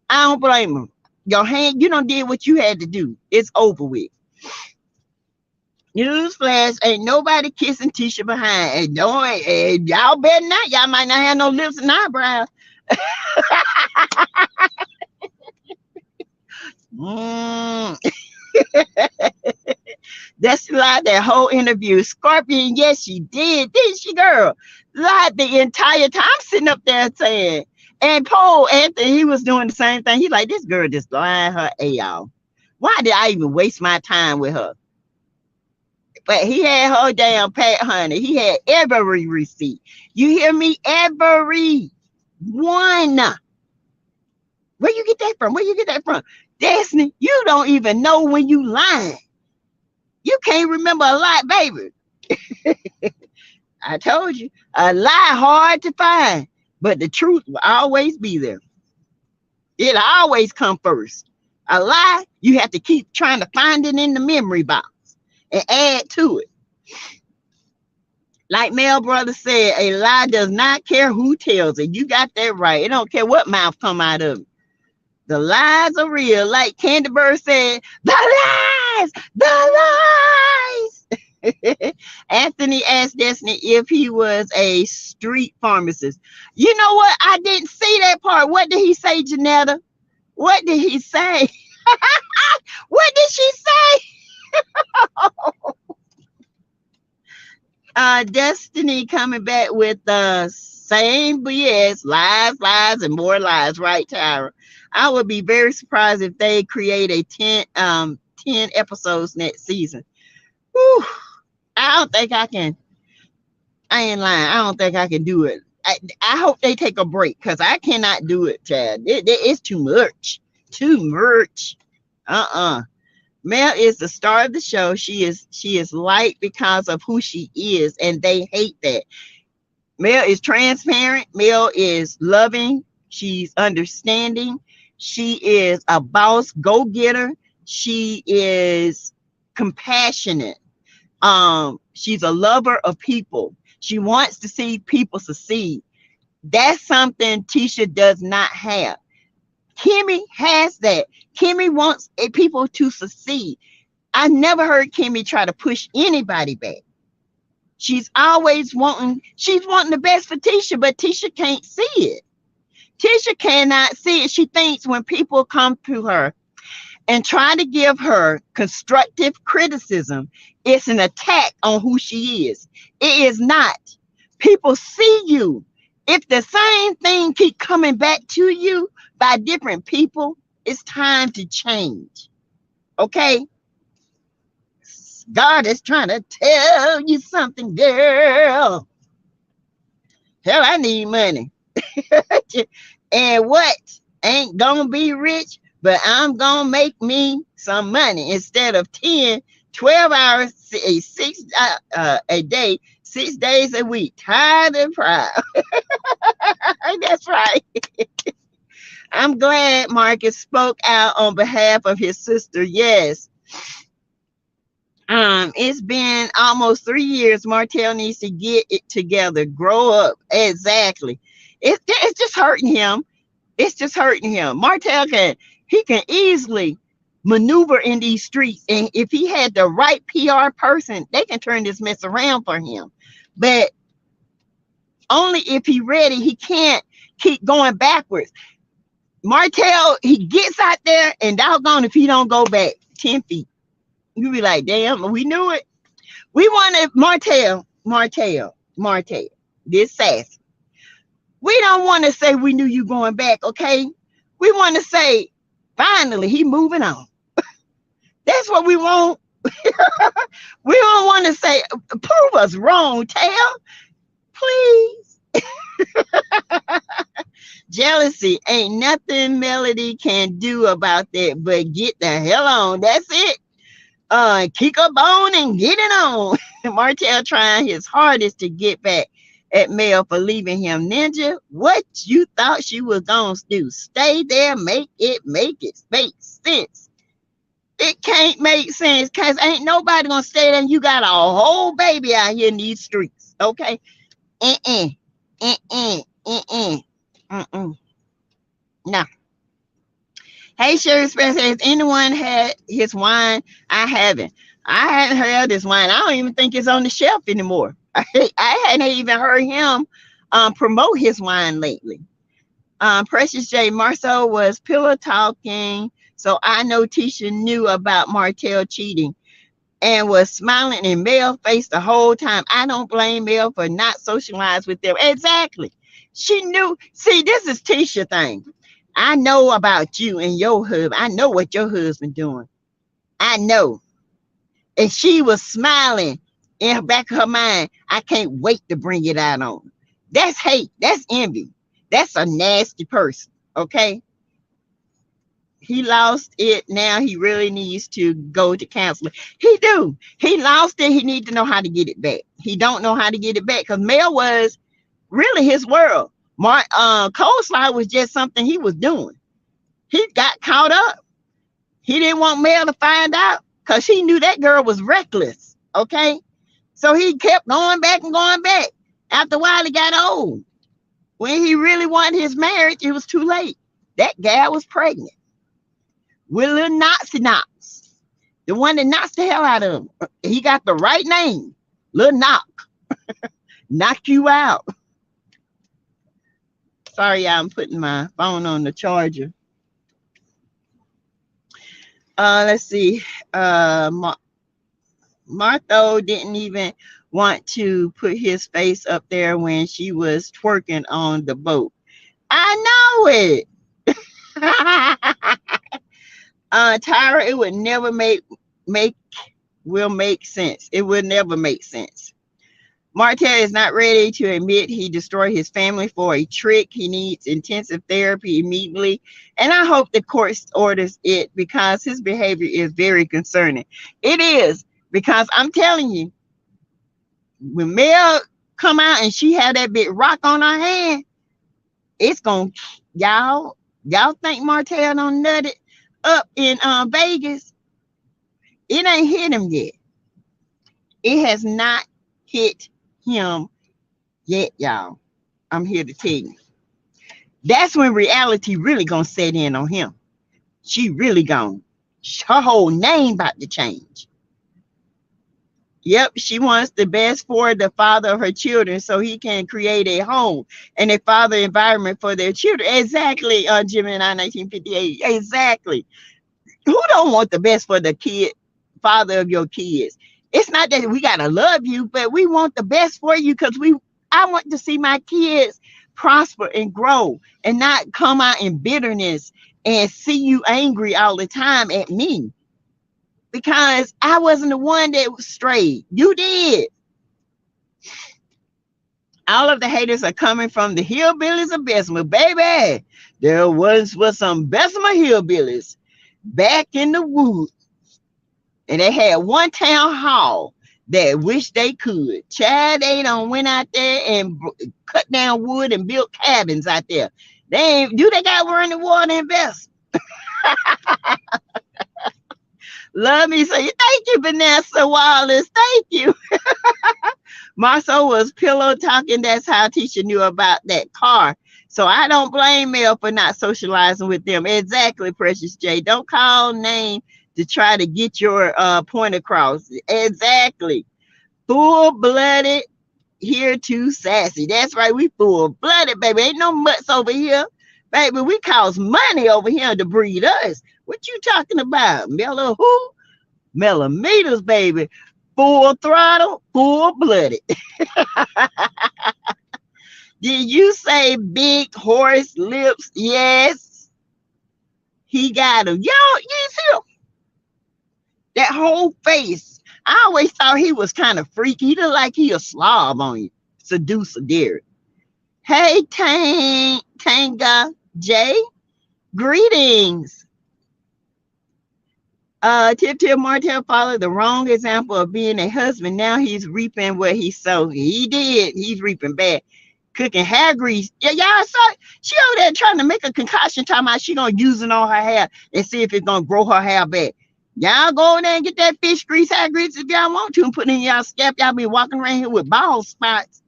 I don't blame her. Your hand, you done did what you had to do. It's over with. Newsflash, ain't nobody kissing Tisha behind. Y'all better not. Y'all might not have no lips and eyebrows. That's lied that whole interview. Scorpion, yes, she did. Didn't she, girl? Lied the entire time. I'm sitting up there saying, and Paul Anthony, he was doing the same thing. He like, this girl just lying her a off. Why did I even waste my time with her? But he had her damn pat, honey. He had every receipt. You hear me? Every one. Where you get that from? Where you get that from? Destiny, you don't even know when you lying. You can't remember a lot, baby. I told you, a lie hard to find, but the truth will always be there. It'll always come first. A lie, you have to keep trying to find it in the memory box and add to it. Like Mel Brother said, a lie does not care who tells it. You got that right. It don't care what mouth come out of it. The lies are real. Like Candy Bird said, the lies. Anthony asked Destiny if he was a street pharmacist. You know what? I didn't see that part. What did he say, Janetta? What did he say? What did she say? Destiny coming back with the same BS, lies, and more lies, right, Tyra? I would be very surprised if they create a 10 episodes next season. Whew, I don't think I can. I ain't lying. I don't think I can do it. I hope they take a break because I cannot do it, Chad. It's too much. Too much. Uh-uh. Mel is the star of the show. She is light because of who she is, and they hate that. Mel is transparent. Mel is loving. She's understanding. She is a boss go-getter. She is compassionate. She's a lover of people. She wants to see people succeed. That's something Tisha does not have. Kimmy has that. Kimmy wants people to succeed. I never heard Kimmy try to push anybody back. She's wanting the best for Tisha, but Tisha can't see it. Tisha cannot see it. She thinks when people come to her and try to give her constructive criticism, it's an attack on who she is. It is not. People see you. If the same thing keep coming back to you by different people, it's time to change. Okay? God is trying to tell you something, girl. Hell, I need money. And what? Ain't gonna be rich, but I'm gonna make me some money instead of 10, 12 hours, a day, 6 days a week. Tired and proud. That's right. I'm glad Marcus spoke out on behalf of his sister. Yes. It's been almost 3 years. Martell needs to get it together. Grow up. Exactly. It's just hurting him. It's just hurting him. Martell can easily maneuver in these streets, and if he had the right PR person, they can turn this mess around for him. But only if he ready. He can't keep going backwards. Martell, he gets out there, and doggone if he don't go back 10 feet. You be like, damn, we knew it. We wanted Martell, this sassy. We don't want to say we knew you going back, okay? We want to say, finally, he moving on. That's what we want. We don't want to say, prove us wrong, Tail. Please. Jealousy ain't nothing Melody can do about that, but get the hell on. That's it. Kick up on and get it on. Martell trying his hardest to get back at Mel for leaving him. Ninja, what you thought she was gonna do? Stay there, make it make sense. It can't make sense because ain't nobody gonna stay there and you got a whole baby out here in these streets. Okay. No. Hey, Sherry Spencer, has anyone had his wine? I haven't. I hadn't heard this wine. I don't even think it's on the shelf anymore. I hadn't even heard him promote his wine lately. Precious J. Marceau was pillow talking, so I know Tisha knew about Martell cheating and was smiling in Mel face the whole time. I don't blame Mel for not socializing with them. Exactly. She knew. See, this is Tisha thing. I know about you and your husband. I know what your husband doing. I know. And she was smiling in the back of her mind. I can't wait to bring it out on her. That's hate. That's envy. That's a nasty person. Okay. He lost it. Now he really needs to go to counseling. He do. He lost it. He needs to know how to get it back. He don't know how to get it back because Mel was really his world. Coleslaw was just something he was doing. He got caught up. He didn't want Mel to find out because he knew that girl was reckless. Okay. So he kept going back and going back. After a while, he got old. When he really wanted his marriage, it was too late. That gal was pregnant with little Nazi Knox, the one that knocks the hell out of him. He got the right name, Lil Knock. Knock you out. Sorry, I'm putting my phone on the charger. Let's see. Martho didn't even want to put his face up there when she was twerking on the boat. I know it. Tyra, it would never make sense. It would never make sense. Martell is not ready to admit he destroyed his family for a trick. He needs intensive therapy immediately. And I hope the court orders it because his behavior is very concerning. It is, because I'm telling you, when Mel come out and she had that big rock on her hand, it's going to, y'all think Martell done nutted up in Vegas? It ain't hit him yet. It has not hit him yet, y'all. I'm here to tell you. That's when reality really gonna set in on him. She really gone. Her whole name about to change. Yep, she wants the best for the father of her children so he can create a home and a father environment for their children. Exactly, Gemini 1958. Exactly. Who don't want the best for the kid, father of your kids? It's not that we gotta love you, but we want the best for you because I want to see my kids prosper and grow and not come out in bitterness and see you angry all the time at me. Because I wasn't the one that was strayed. You did. All of the haters are coming from the hillbillies of Bessemer. Baby, there was some Bessemer hillbillies back in the woods. And they had one town hall that wish they could. Chad, they done went out there and cut down wood and built cabins out there. They got running water and invest. Love me. Say thank you, Vanessa Wallace. Thank you. Marceau was pillow talking. That's how Tisha knew about that car. So I don't blame Mel for not socializing with them. Exactly, Precious J. Don't call name to try to get your point across. Exactly. Full-blooded here too sassy. That's right. We full-blooded, baby. Ain't no mutts over here. Baby, we cost money over here to breed us. What you talking about? Mellow who? Millimeters, baby. Full throttle, full-blooded. Did you say big horse lips? Yes. He got them. Yo, you see him? That whole face. I always thought he was kind of freaky. He looked like he a slob on you. Seducer, dear. Hey, Tanga J. Greetings. Tip Martell followed the wrong example of being a husband. Now he's reaping what he sowed. He did. He's reaping bad. Cooking hair grease. Yeah, y'all saw she over there trying to make a concoction, talking about she gonna use it on her hair and see if it's gonna grow her hair back. Y'all go in there and get that fish grease, hair grease if y'all want to, and put it in y'all scalp. Y'all be walking around here with bald spots.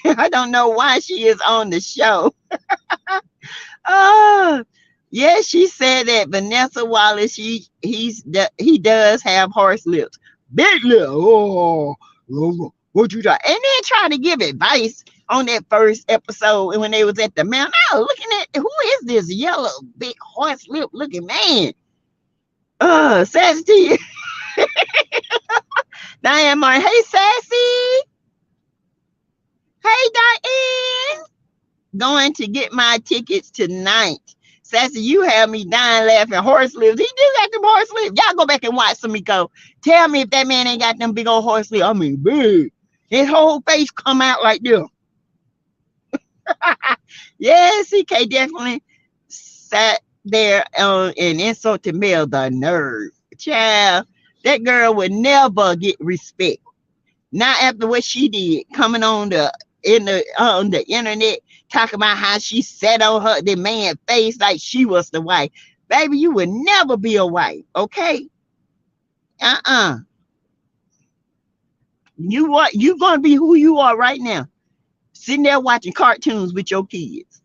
I don't know why she is on the show. Oh, yeah, she said that Vanessa Wallace, he does have horse lips. Big lips. Oh, what you got? And then trying to give advice on that first episode when they was at the mountain. I was looking at, who is this yellow, big horse lip looking man? Sassy. Diane Martin. Hey, Sassy. Hey, Diane. Going to get my tickets tonight. Sassy, you have me dying laughing. Horse lips. He do got them horse lips. Y'all go back and watch Samiko. Tell me if that man ain't got them big old horse lips. I mean, big. His whole face come out like this. Yes, CK definitely sat there and insulted Mel. The nerve. Child, that girl would never get respect. Not after what she did, coming on the internet, talking about how she sat on the man's face like she was the wife. Baby, you would never be a wife, okay? You gonna be who you are right now, sitting there watching cartoons with your kids.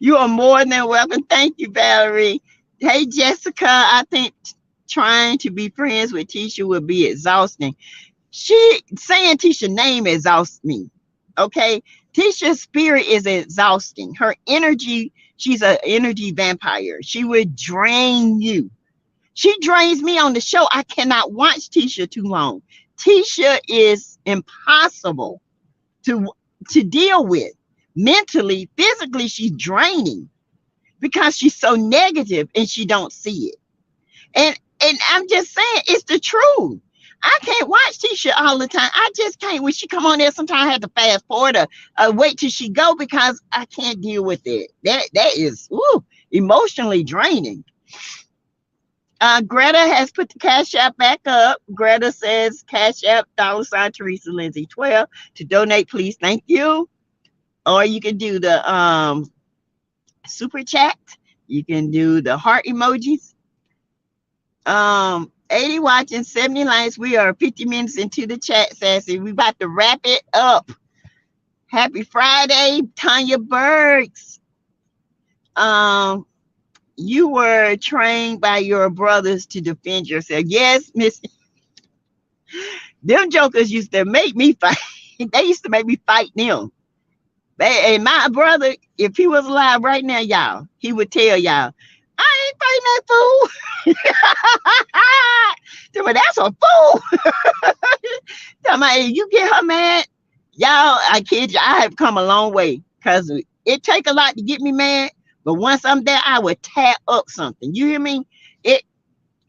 You are more than welcome. Thank you, Valerie. Hey, Jessica, I think trying to be friends with Tisha would be exhausting. Saying Tisha's name exhausts me. Okay, Tisha's spirit is exhausting. Her energy, she's an energy vampire. She would drain you. She drains me on the show. I cannot watch Tisha too long. Tisha is impossible to deal with. Mentally, physically, she's draining because she's so negative and she don't see it. And I'm just saying, it's the truth. I can't watch Tisha all the time. I just can't. When she come on there, sometimes I have to fast forward or wait till she go because I can't deal with it. That is emotionally draining. Greta has put the Cash App back up. Greta says Cash App $ Teresa Lindsay 12 to donate, please. Thank you. Or you can do the super chat. You can do the heart emojis. 80 watching, 70 likes. We are 50 minutes into the chat, Sassy. We about to wrap it up. Happy Friday, Tanya Burks. You were trained by your brothers to defend yourself. Yes, Miss. Them jokers used to make me fight. They used to make me fight them. And my brother, if he was alive right now, y'all, he would tell y'all, I ain't fighting that fool. But that's a fool. Tell me, you get her mad, y'all. I kid you, I have come a long way because it take a lot to get me mad. But once I'm there, I would tear up something. You hear me?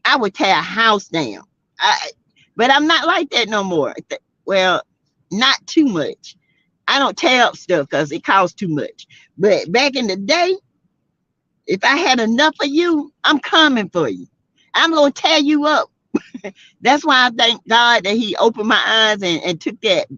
I would tear a house down. But I'm not like that no more. Well, not too much. I don't tear up stuff because it costs too much. But back in the day, if I had enough of you, I'm coming for you. I'm going to tear you up. That's why I thank God that he opened my eyes and took that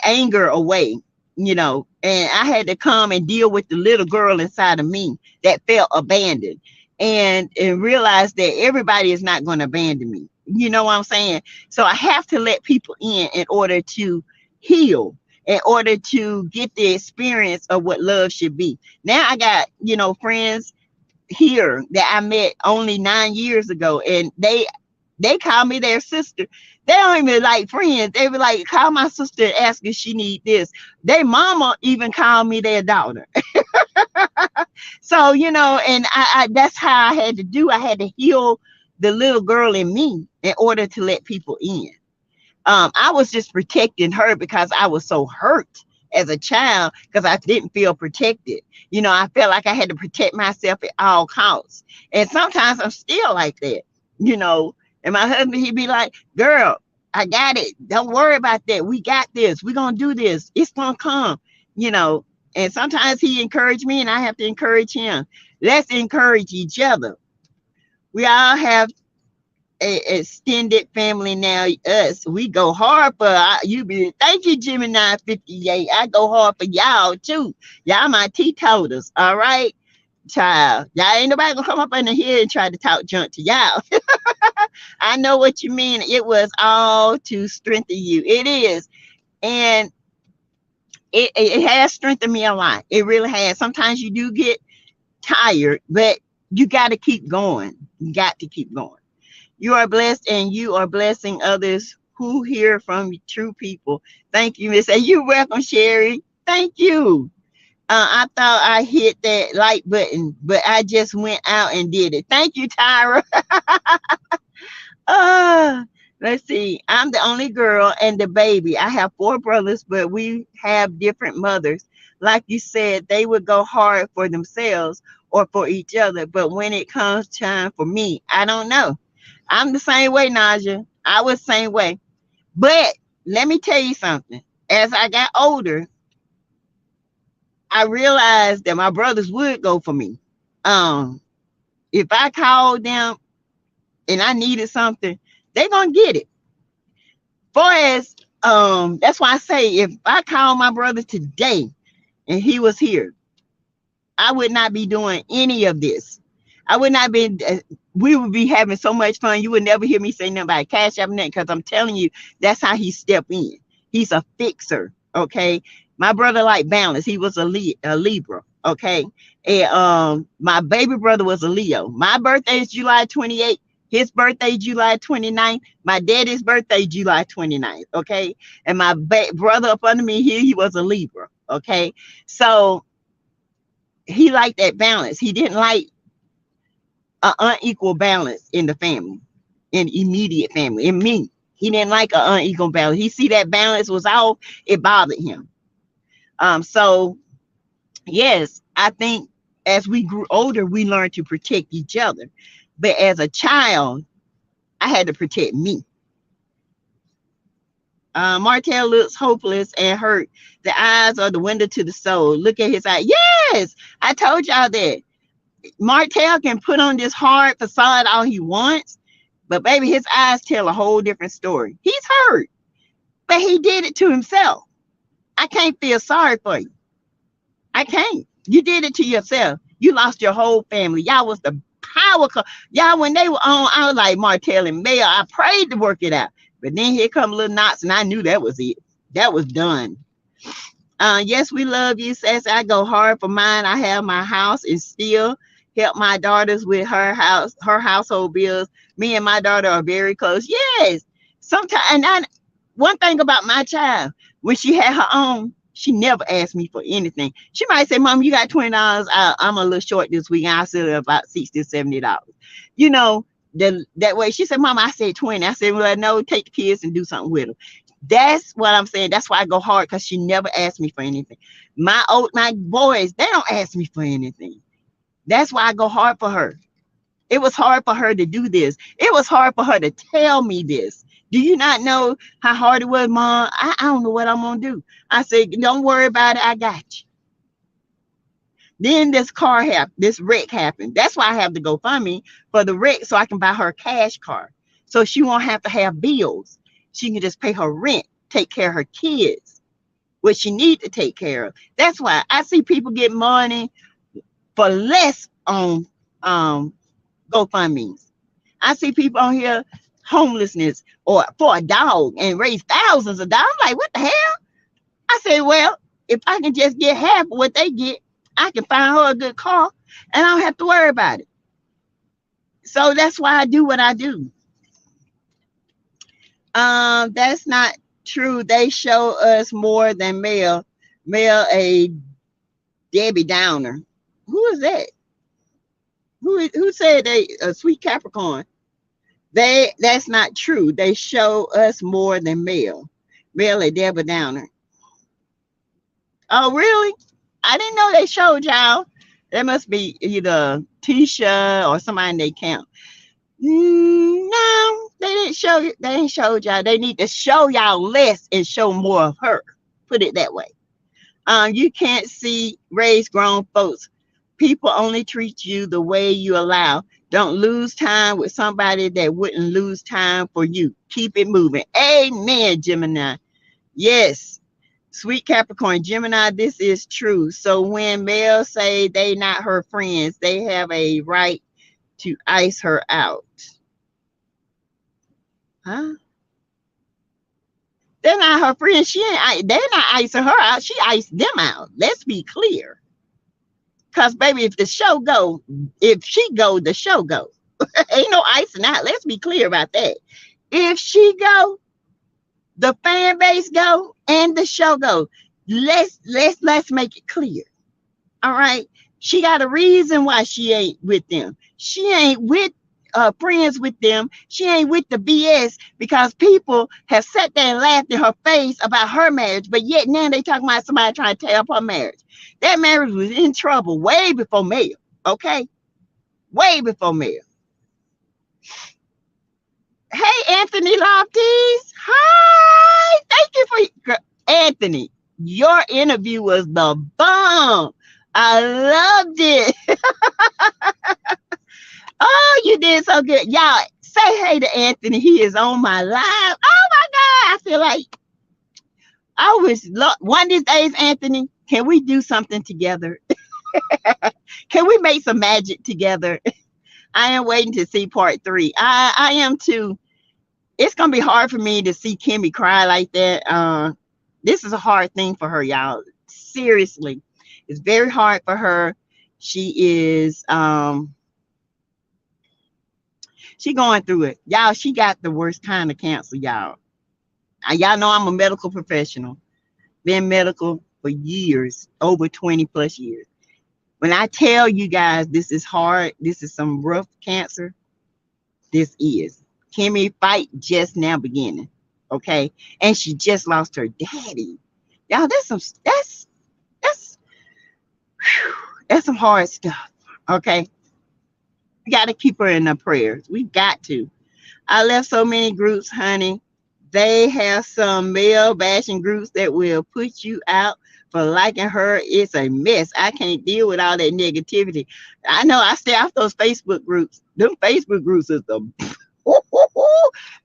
anger away, and I had to come and deal with the little girl inside of me that felt abandoned and realize that everybody is not going to abandon me. You know what I'm saying? So I have to let people in order to heal, in order to get the experience of what love should be. Now I got, friends here that I met only 9 years ago, and they call me their sister. They don't even like friends. They be like, call my sister and ask if she need this. Their mama even called me their daughter. So, and I that's how I had to do. I had to heal the little girl in me in order to let people in. I was just protecting her because I was so hurt as a child because I didn't feel protected. I felt like I had to protect myself at all costs. And sometimes I'm still like that, And my husband, he'd be like, girl, I got it. Don't worry about that. We got this. We're going to do this. It's going to come, And sometimes he encouraged me and I have to encourage him. Let's encourage each other. We all have a extended family now. Us, we go hard for you. Thank you, Jimmy 958. I go hard for y'all too. Y'all my Toters. All right, child. Y'all ain't nobody gonna come up in here and try to talk junk to y'all. I know what you mean. It was all to strengthen you. It is, and it has strengthened me a lot. It really has. Sometimes you do get tired, but you got to keep going. You got to keep going. You are blessed and you are blessing others who hear from true people. Thank you, Miss. You're welcome, Sherry. Thank you. I thought I hit that like button, but I just went out and did it. Thank you, Tyra. Let's see. I'm the only girl and the baby. I have 4 brothers, but we have different mothers. Like you said, they would go hard for themselves or for each other. But when it comes time for me, I don't know. I'm the same way, Naja. I was the same way. But let me tell you something. As I got older, I realized that my brothers would go for me. If I called them and I needed something, they're gonna get it. For as that's why I say if I call my brother today and he was here, I would not be doing any of this. I would not be, we would be having so much fun. You would never hear me say nothing about Cash App nothing because I'm telling you, that's how he stepped in. He's a fixer, okay? My brother liked balance. He was a Libra, okay? And my baby brother was a Leo. My birthday is July 28th. His birthday, July 29th. My daddy's birthday, July 29th, okay? And my brother up under me here, he was a Libra, okay? So he liked that balance. He didn't like an unequal balance in the family, in immediate family, in me. He didn't like an unequal balance. He see that balance was off, it bothered him. So yes, I think as we grew older, we learned to protect each other. But as a child, I had to protect me. Martell looks hopeless and hurt. The eyes are the window to the soul. Look at his eyes. Yes, I told y'all that. Martell can put on this hard facade all he wants, but baby, his eyes tell a whole different story. He's hurt, but he did it to himself. I can't feel sorry for you. I can't. You did it to yourself. You lost your whole family. Y'all was the power. Y'all, when they were on, I was like Martell and Mel. I prayed to work it out. But then here come little knots, and I knew that was it. That was done. Yes, we love you, Sassy. I go hard for mine. I have my house and still help my daughters with her household bills. Me and my daughter are very close. Yes. Sometimes, one thing about my child, when she had her own, she never asked me for anything. She might say, Mom, you got $20. I'm a little short this week. I'll sell it about $60 or $70. You know, that way. She said, Mom, I said 20. I said, well, no, take the kids and do something with them. That's what I'm saying. That's why I go hard, because she never asked me for anything. My boys, they don't ask me for anything. That's why I go hard for her. It was hard for her to do this. It was hard for her to tell me this. Do you not know how hard it was, Mom? I don't know what I'm going to do. I said, don't worry about it. I got you. Then this wreck happened. That's why I have to go fund me for the wreck, so I can buy her a cash car. So she won't have to have bills. She can just pay her rent, take care of her kids, what she needs to take care of. That's why I see people get money for less on GoFundMe. I see people on here, homelessness or for a dog, and raise thousands of dollars. I'm like, what the hell? I said, well, if I can just get half of what they get, I can find her a good car and I don't have to worry about it. So that's why I do what I do. That's not true. They show us more than Mel. Mel, a Debbie Downer. Who is that? Who said they a sweet Capricorn? That's not true. They show us more than Mel. Mel, a Debbie Downer. Oh, really? I didn't know they showed y'all. That must be either Tisha or somebody in their camp. No, they didn't show you. They ain't showed y'all. They need to show y'all less and show more of her. Put it that way. You can't raise grown folks. People only treat you the way you allow. Don't lose time with somebody that wouldn't lose time for you. Keep it moving. Amen, Gemini. Yes. Sweet Capricorn, Gemini, this is true. So when males say they not her friends, they have a right to ice her out. Huh? They're not her friends. They're not icing her out. She iced them out. Let's be clear. Because, baby, if she go, the show go. Ain't no icing out. Let's be clear about that. If she go, the fan base go, and the show go. Let's make it clear. All right. She got a reason why she ain't with them. She ain't friends with them. She ain't with the BS, because people have sat there and laughed in her face about her marriage, but yet now they talking about somebody trying to tear up her marriage. That marriage was in trouble way before Mel. Okay, way before Mel. Hey, Anthony Lofties. Hi. Thank you for Anthony. Your interview was the bomb. I loved it. Oh, you did so good. Y'all, say hey to Anthony. He is on my live. Oh, my God. I feel like I wish one of these days, Anthony, can we do something together? Can we make some magic together? I am waiting to see part 3. I am too. It's going to be hard for me to see Kimmy cry like that. This is a hard thing for her, y'all. Seriously. It's very hard for her. She is... she going through it. Y'all, she got the worst kind of cancer, y'all. Y'all know I'm a medical professional. Been medical for years, over 20 plus years. When I tell you guys this is hard, this is some rough cancer, this is. Kimmy fight just now beginning, okay? And she just lost her daddy. Y'all, that's some hard stuff, okay? We got to keep her in our prayers. We got to. I left so many groups, honey. They have some male bashing groups that will put you out for liking her. It's a mess. I can't deal with all that negativity. I know I stay off those Facebook groups. Them Facebook groups is the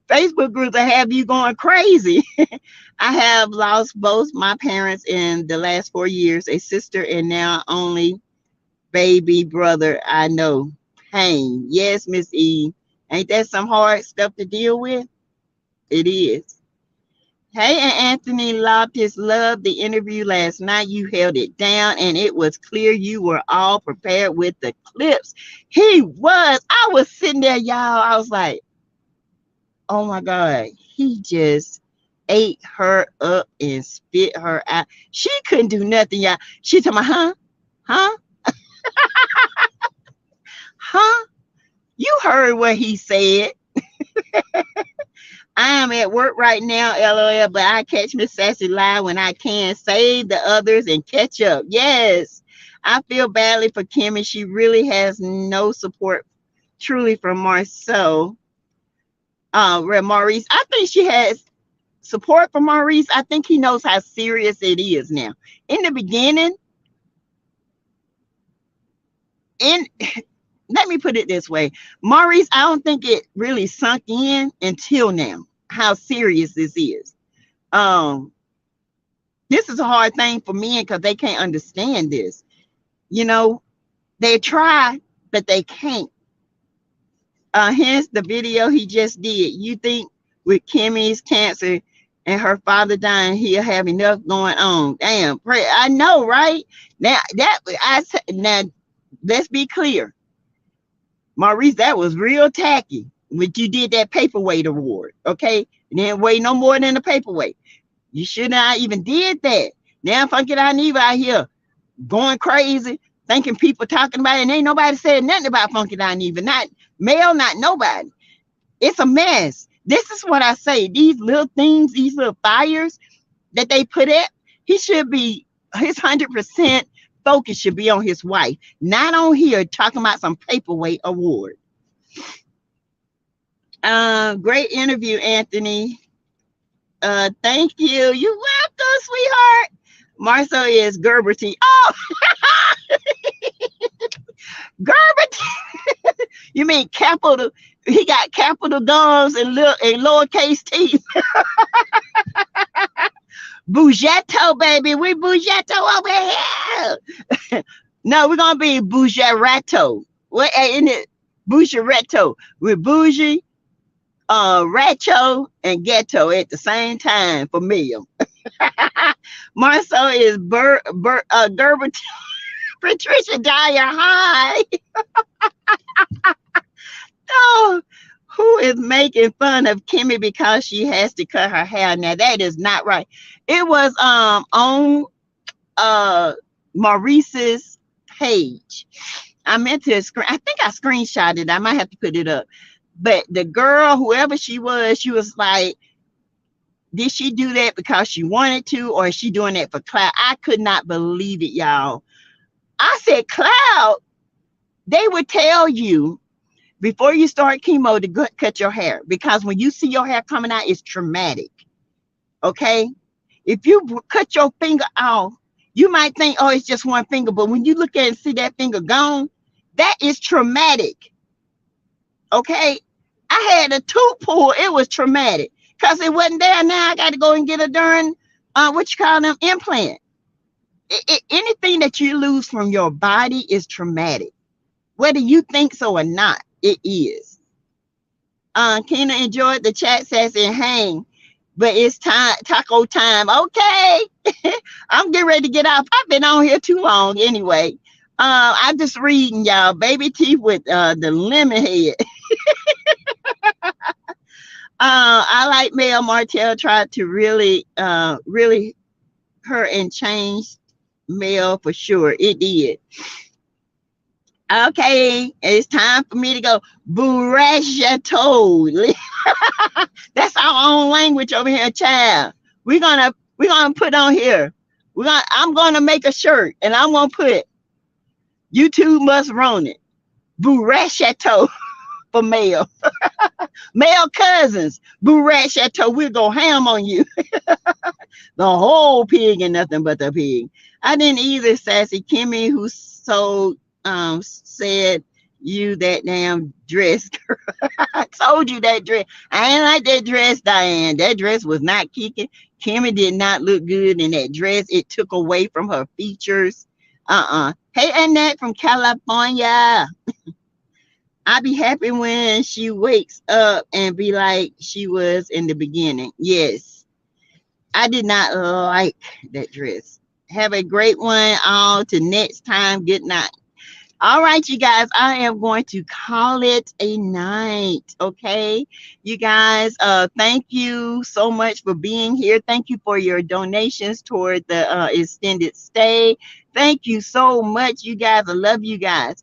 Facebook groups that have you going crazy. I have lost both my parents in the last 4 years, a sister, and now only baby brother I know. Pain. Yes, Miss E. Ain't that some hard stuff to deal with? It is. Hey, and Anthony Lofties, loved the interview last night. You held it down, and it was clear you were all prepared with the clips. He was. I was sitting there, y'all. I was like, oh my God. He just ate her up and spit her out. She couldn't do nothing, y'all. She told me, huh? Huh? Huh? You heard what he said. I am at work right now, LOL, but I catch Miss Sassy live when I can. Save the others and catch up. Yes. I feel badly for Kimmy. She really has no support truly from Marceau. Maurice. I think she has support from Maurice. I think he knows how serious it is now. In the beginning, let me put it this way. Maurice, I don't think it really sunk in until now how serious this is. This is a hard thing for men because they can't understand this. You know, they try, but they can't. Hence the video he just did. You think with Kimmy's cancer and her father dying, he'll have enough going on. Damn, pray. I know, right? Now now let's be clear. Maurice, that was real tacky when you did that paperweight award. Okay. And then weigh no more than the paperweight. You should not even did that. Now Funky Dineva out here going crazy, thinking people talking about it, and ain't nobody said nothing about Funky Dineva. Not Mel, not nobody. It's a mess. This is what I say. These little things, these little fires that they put at, he should be, his 100% focus should be on his wife, not on here talking about some paperweight award. Great interview, Anthony. Thank you. You welcome, sweetheart. Marcel is Gerberty. Oh, Gerberty. You mean capital? He got capital gums and little and lowercase teeth. Bougetto, baby. We Bougetto over here. No, we're gonna be Bougeretto. What ain't it? Bougeretto. We're bougie, Racho, and ghetto at the same time for me. Marcel is Gerber. Patricia Dyer. Hi. Oh, who is making fun of Kimmy because she has to cut her hair? Now that is not right. It was on Maurice's page. I meant to screen. I think I screenshotted it. I might have to put it up. But the girl, whoever she was like, did she do that because she wanted to, or is she doing that for clout? I could not believe it, y'all. I said, clout. They would tell you before you start chemo to cut your hair, because when you see your hair coming out, it's traumatic. Okay? If you cut your finger off, you might think, oh, it's just one finger. But when you look at it and see that finger gone, that is traumatic. Okay? I had a tooth pull. It was traumatic because it wasn't there. Now I got to go and get a darn, implant. Anything that you lose from your body is traumatic. Whether you think so or not, it is. Kena enjoyed the chat, says and hang, but it's time, taco time. Okay. I'm getting ready to get off. I've been on here too long anyway. I'm just reading, y'all. Baby teeth with the lemon head. I like Mel Martell tried to really her and change Mel for sure. It did. Okay, it's time for me to go. Burashato. That's our own language over here, child. We're gonna put on here. I'm gonna make a shirt and I'm gonna put YouTube must run it. Burashato. for male. Male cousins. Boo Rat Chateau, we'll go ham on you. The whole pig and nothing but the pig. I didn't either, Sassy Kimmy, who said you that damn dress. I told you that dress. I ain't like that dress, Diane. That dress was not kicking. Kimmy did not look good in that dress. It took away from her features. Hey, Annette from California. I be happy when she wakes up and be like she was in the beginning. Yes, I did not like that dress. Have a great one. All to next time. Good night. All right, you guys, I am going to call it a night. Okay, you guys, thank you so much for being here. Thank you for your donations toward the extended stay. Thank you so much, you guys. I love you guys.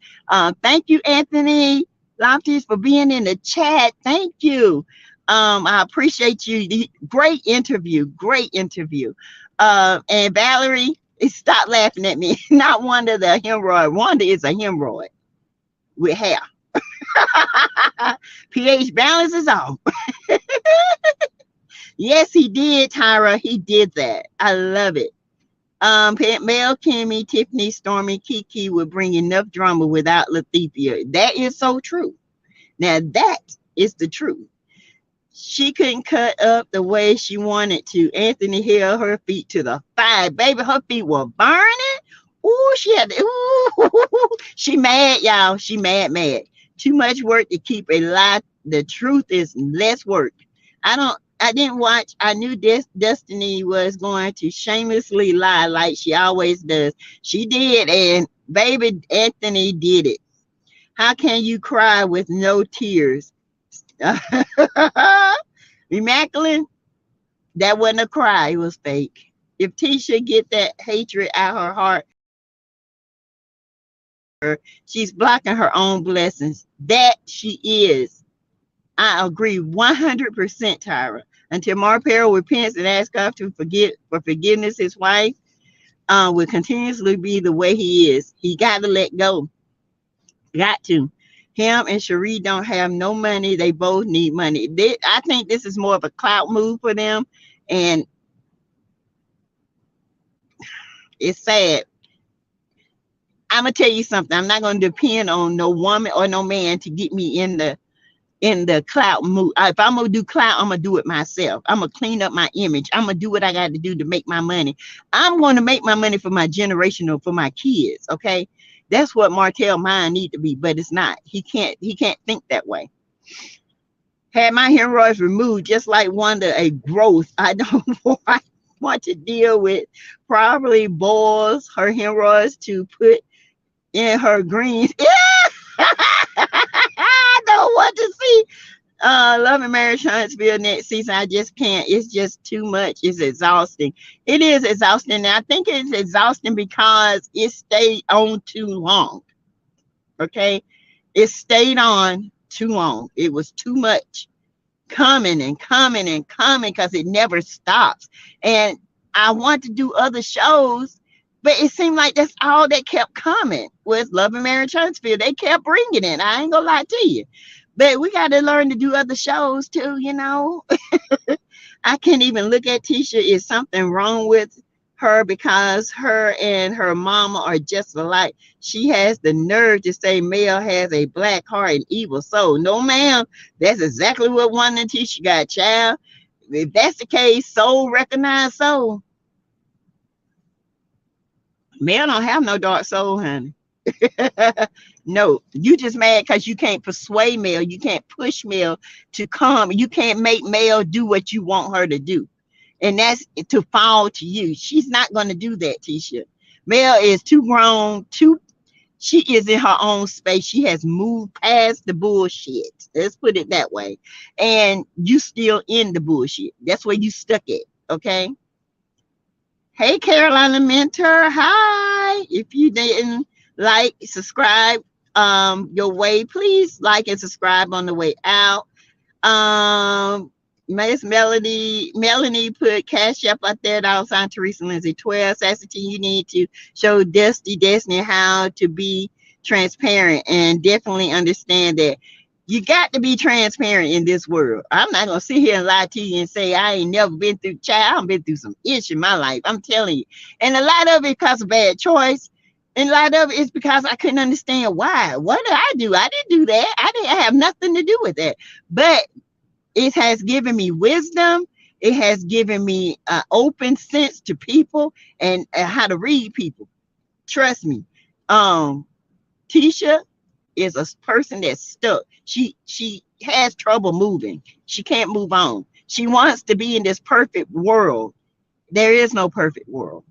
Thank you, Anthony Lofties, for being in the chat. Thank you. I appreciate you. Great interview. Great interview. And Valerie, stop laughing at me. Not Wanda the hemorrhoid. Wanda is a hemorrhoid with hair. pH balance is off. Yes, he did, Tyra. He did that. I love it. Mel, Kimmy, Tiffany, Stormy, Kiki would bring enough drama without Lathipia. That is so true. Now that is the truth. She couldn't cut up the way she wanted to. Anthony held her feet to the fire. Baby, her feet were burning. Ooh, she had to, ooh, she mad, y'all. She mad. Too much work to keep a lie. The truth is less work. I didn't watch. I knew Destiny was going to shamelessly lie like she always does. She did, and baby Anthony did it. How can you cry with no tears? Immaculate, that wasn't a cry, it was fake. If Tisha get that hatred out her heart, she's blocking her own blessings. That she is. I agree 100%, Tyra. Until Marpero repents and asks God to for forgiveness, his wife will continuously be the way he is. He got to let go. Got to. Him and Cherie don't have no money. They both need money. I think this is more of a clout move for them. And it's sad. I'm going to tell you something. I'm not going to depend on no woman or no man to get me in the clout move. If I'm going to do clout, I'm going to do it myself. I'm going to clean up my image. I'm going to do what I got to do to make my money. I'm going to make my money for my generation or for my kids. Okay. That's what Martell mind need to be, but it's not. He can't think that way. Had my hemorrhoids removed, just like Wanda, a growth. I don't want to deal with. Probably boils her hemorrhoids to put in her greens. Yeah, I don't want to see. Love and Marriage Huntsville next season. I just can't. It's just too much. It's exhausting. It is exhausting. And I think it's exhausting because it stayed on too long. Okay. It stayed on too long. It was too much coming and coming and coming because it never stops. And I want to do other shows, but it seemed like that's all that kept coming was Love and Marriage Huntsville. They kept bringing it. I ain't gonna lie to you. But we got to learn to do other shows too, you know. I can't even look at Tisha. Is something wrong with her because her and her mama are just alike? She has the nerve to say Mel has a black heart and evil soul. No, ma'am. That's exactly what one and Tisha got, child. If that's the case, soul recognize soul. Mel don't have no dark soul, honey. No, you just mad because you can't persuade Mel. You can't push Mel to come. You can't make Mel do what you want her to do. And that's to fall to you. She's not going to do that, Tisha. Mel is too grown, she is in her own space. She has moved past the bullshit. Let's put it that way. And you still in the bullshit. That's where you stuck at, okay? Hey, Carolina Mentor. Hi. If you didn't like, subscribe your way, please like and subscribe on the way out. Miss Melanie put Cash App out there. $, Teresa Lindsay 12. SASSYTEA, you need to show Dusty Destiny how to be transparent and definitely understand that You got to be transparent in this world. I'm not gonna sit here and lie to you and say I ain't never been through child. I've been through some ish in my life. I'm telling you. And a lot of it because of bad choice. And a lot of it is because I couldn't understand why. What did I do? I didn't do that. I didn't have nothing to do with that. But it has given me wisdom. It has given me an open sense to people and how to read people. Trust me. Tisha is a person that's stuck. She has trouble moving. She can't move on. She wants to be in this perfect world. There is no perfect world.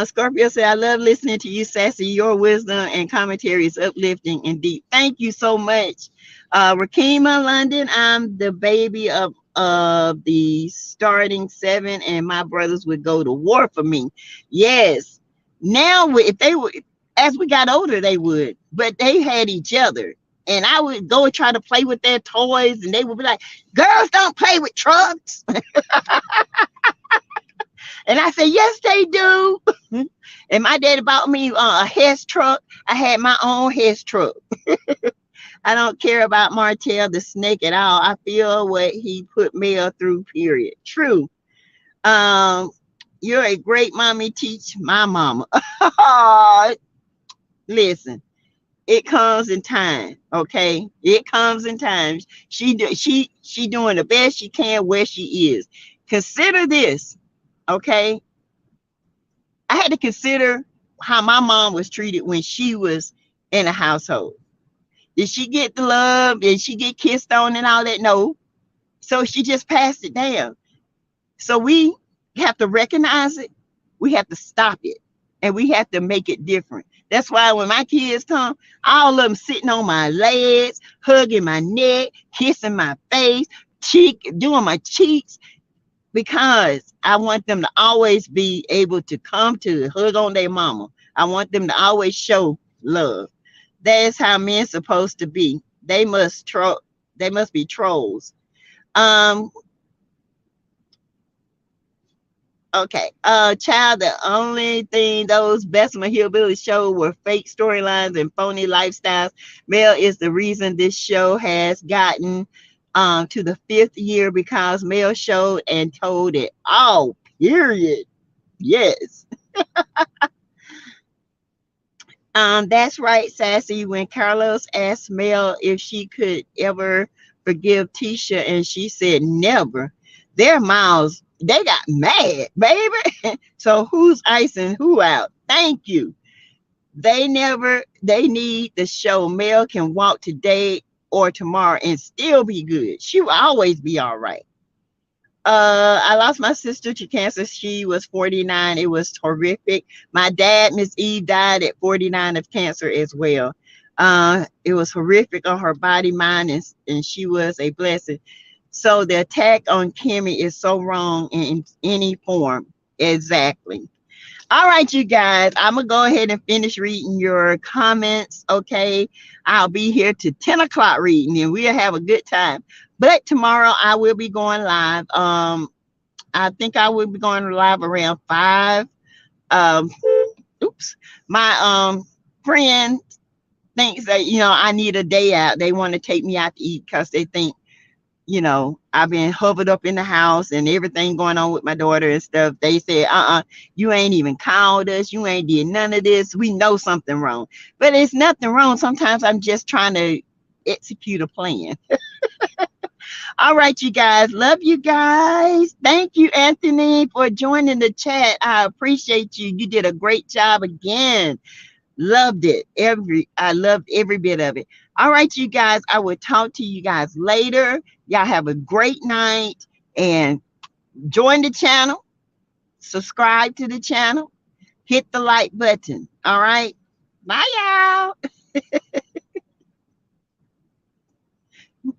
Scorpio said, I love listening to you, Sassy. Your wisdom and commentary is uplifting and deep. Thank you so much. Rakima London, I'm the baby of the starting seven, and my brothers would go to war for me. Yes. Now, if they would, as we got older, they would, but they had each other. And I would go and try to play with their toys, and they would be like, girls don't play with trucks. And I said, yes, they do. And my daddy bought me a Hess truck. I had my own Hess truck. I don't care about Martell the snake at all. I feel what he put Mel through, period. True. You're a great mommy. Teach my mama. Listen, it comes in time. Okay, it comes in time. She doing the best she can where she is. Consider this. Okay, I had to consider how my mom was treated when she was in a household. Did she get the love? Did she get kissed on and all that? No. So she just passed it down. So we have to recognize it. We have to stop it. And we have to make it different. That's why when my kids come, all of them sitting on my legs, hugging my neck, kissing my face, doing my cheeks, because I want them to always be able to come to hug on their mama. I want them to always show love. That is how men supposed to be. They must be trolls. Okay. Child, the only thing those Bessemer Hillbillies showed were fake storylines and phony lifestyles. Mel is the reason this show has gotten to the 5th year, because Mel showed and told it all, period. Yes. That's right, Sassy. When Carlos asked Mel if she could ever forgive Tisha, and she said never, their mouths, they got mad, baby. So who's icing who out? Thank you. They need the show. Mel can walk today or tomorrow and still be good. She will always be all right. I lost my sister to cancer. She was 49. It was horrific. My dad, Miss Eve, died at 49 of cancer as well. It was horrific on her body, mind, and she was a blessing. So the attack on Kimmy is so wrong in any form. Exactly. All right, you guys, I'm going to go ahead and finish reading your comments, okay? I'll be here to 10 o'clock reading, and we'll have a good time. But tomorrow I will be going live. I think I will be going live around 5. My friend thinks that, I need a day out. They want to take me out to eat because they think, I've been hovered up in the house and everything going on with my daughter and stuff. They said, you ain't even called us. You ain't did none of this. We know something wrong. But it's nothing wrong. Sometimes I'm just trying to execute a plan. All right, you guys. Love you guys. Thank you, Anthony, for joining the chat. I appreciate you. You did a great job again. Loved it. I loved every bit of it. All right, you guys. I will talk to you guys later. Y'all have a great night and join the channel. Subscribe to the channel. Hit the like button. All right. Bye, y'all.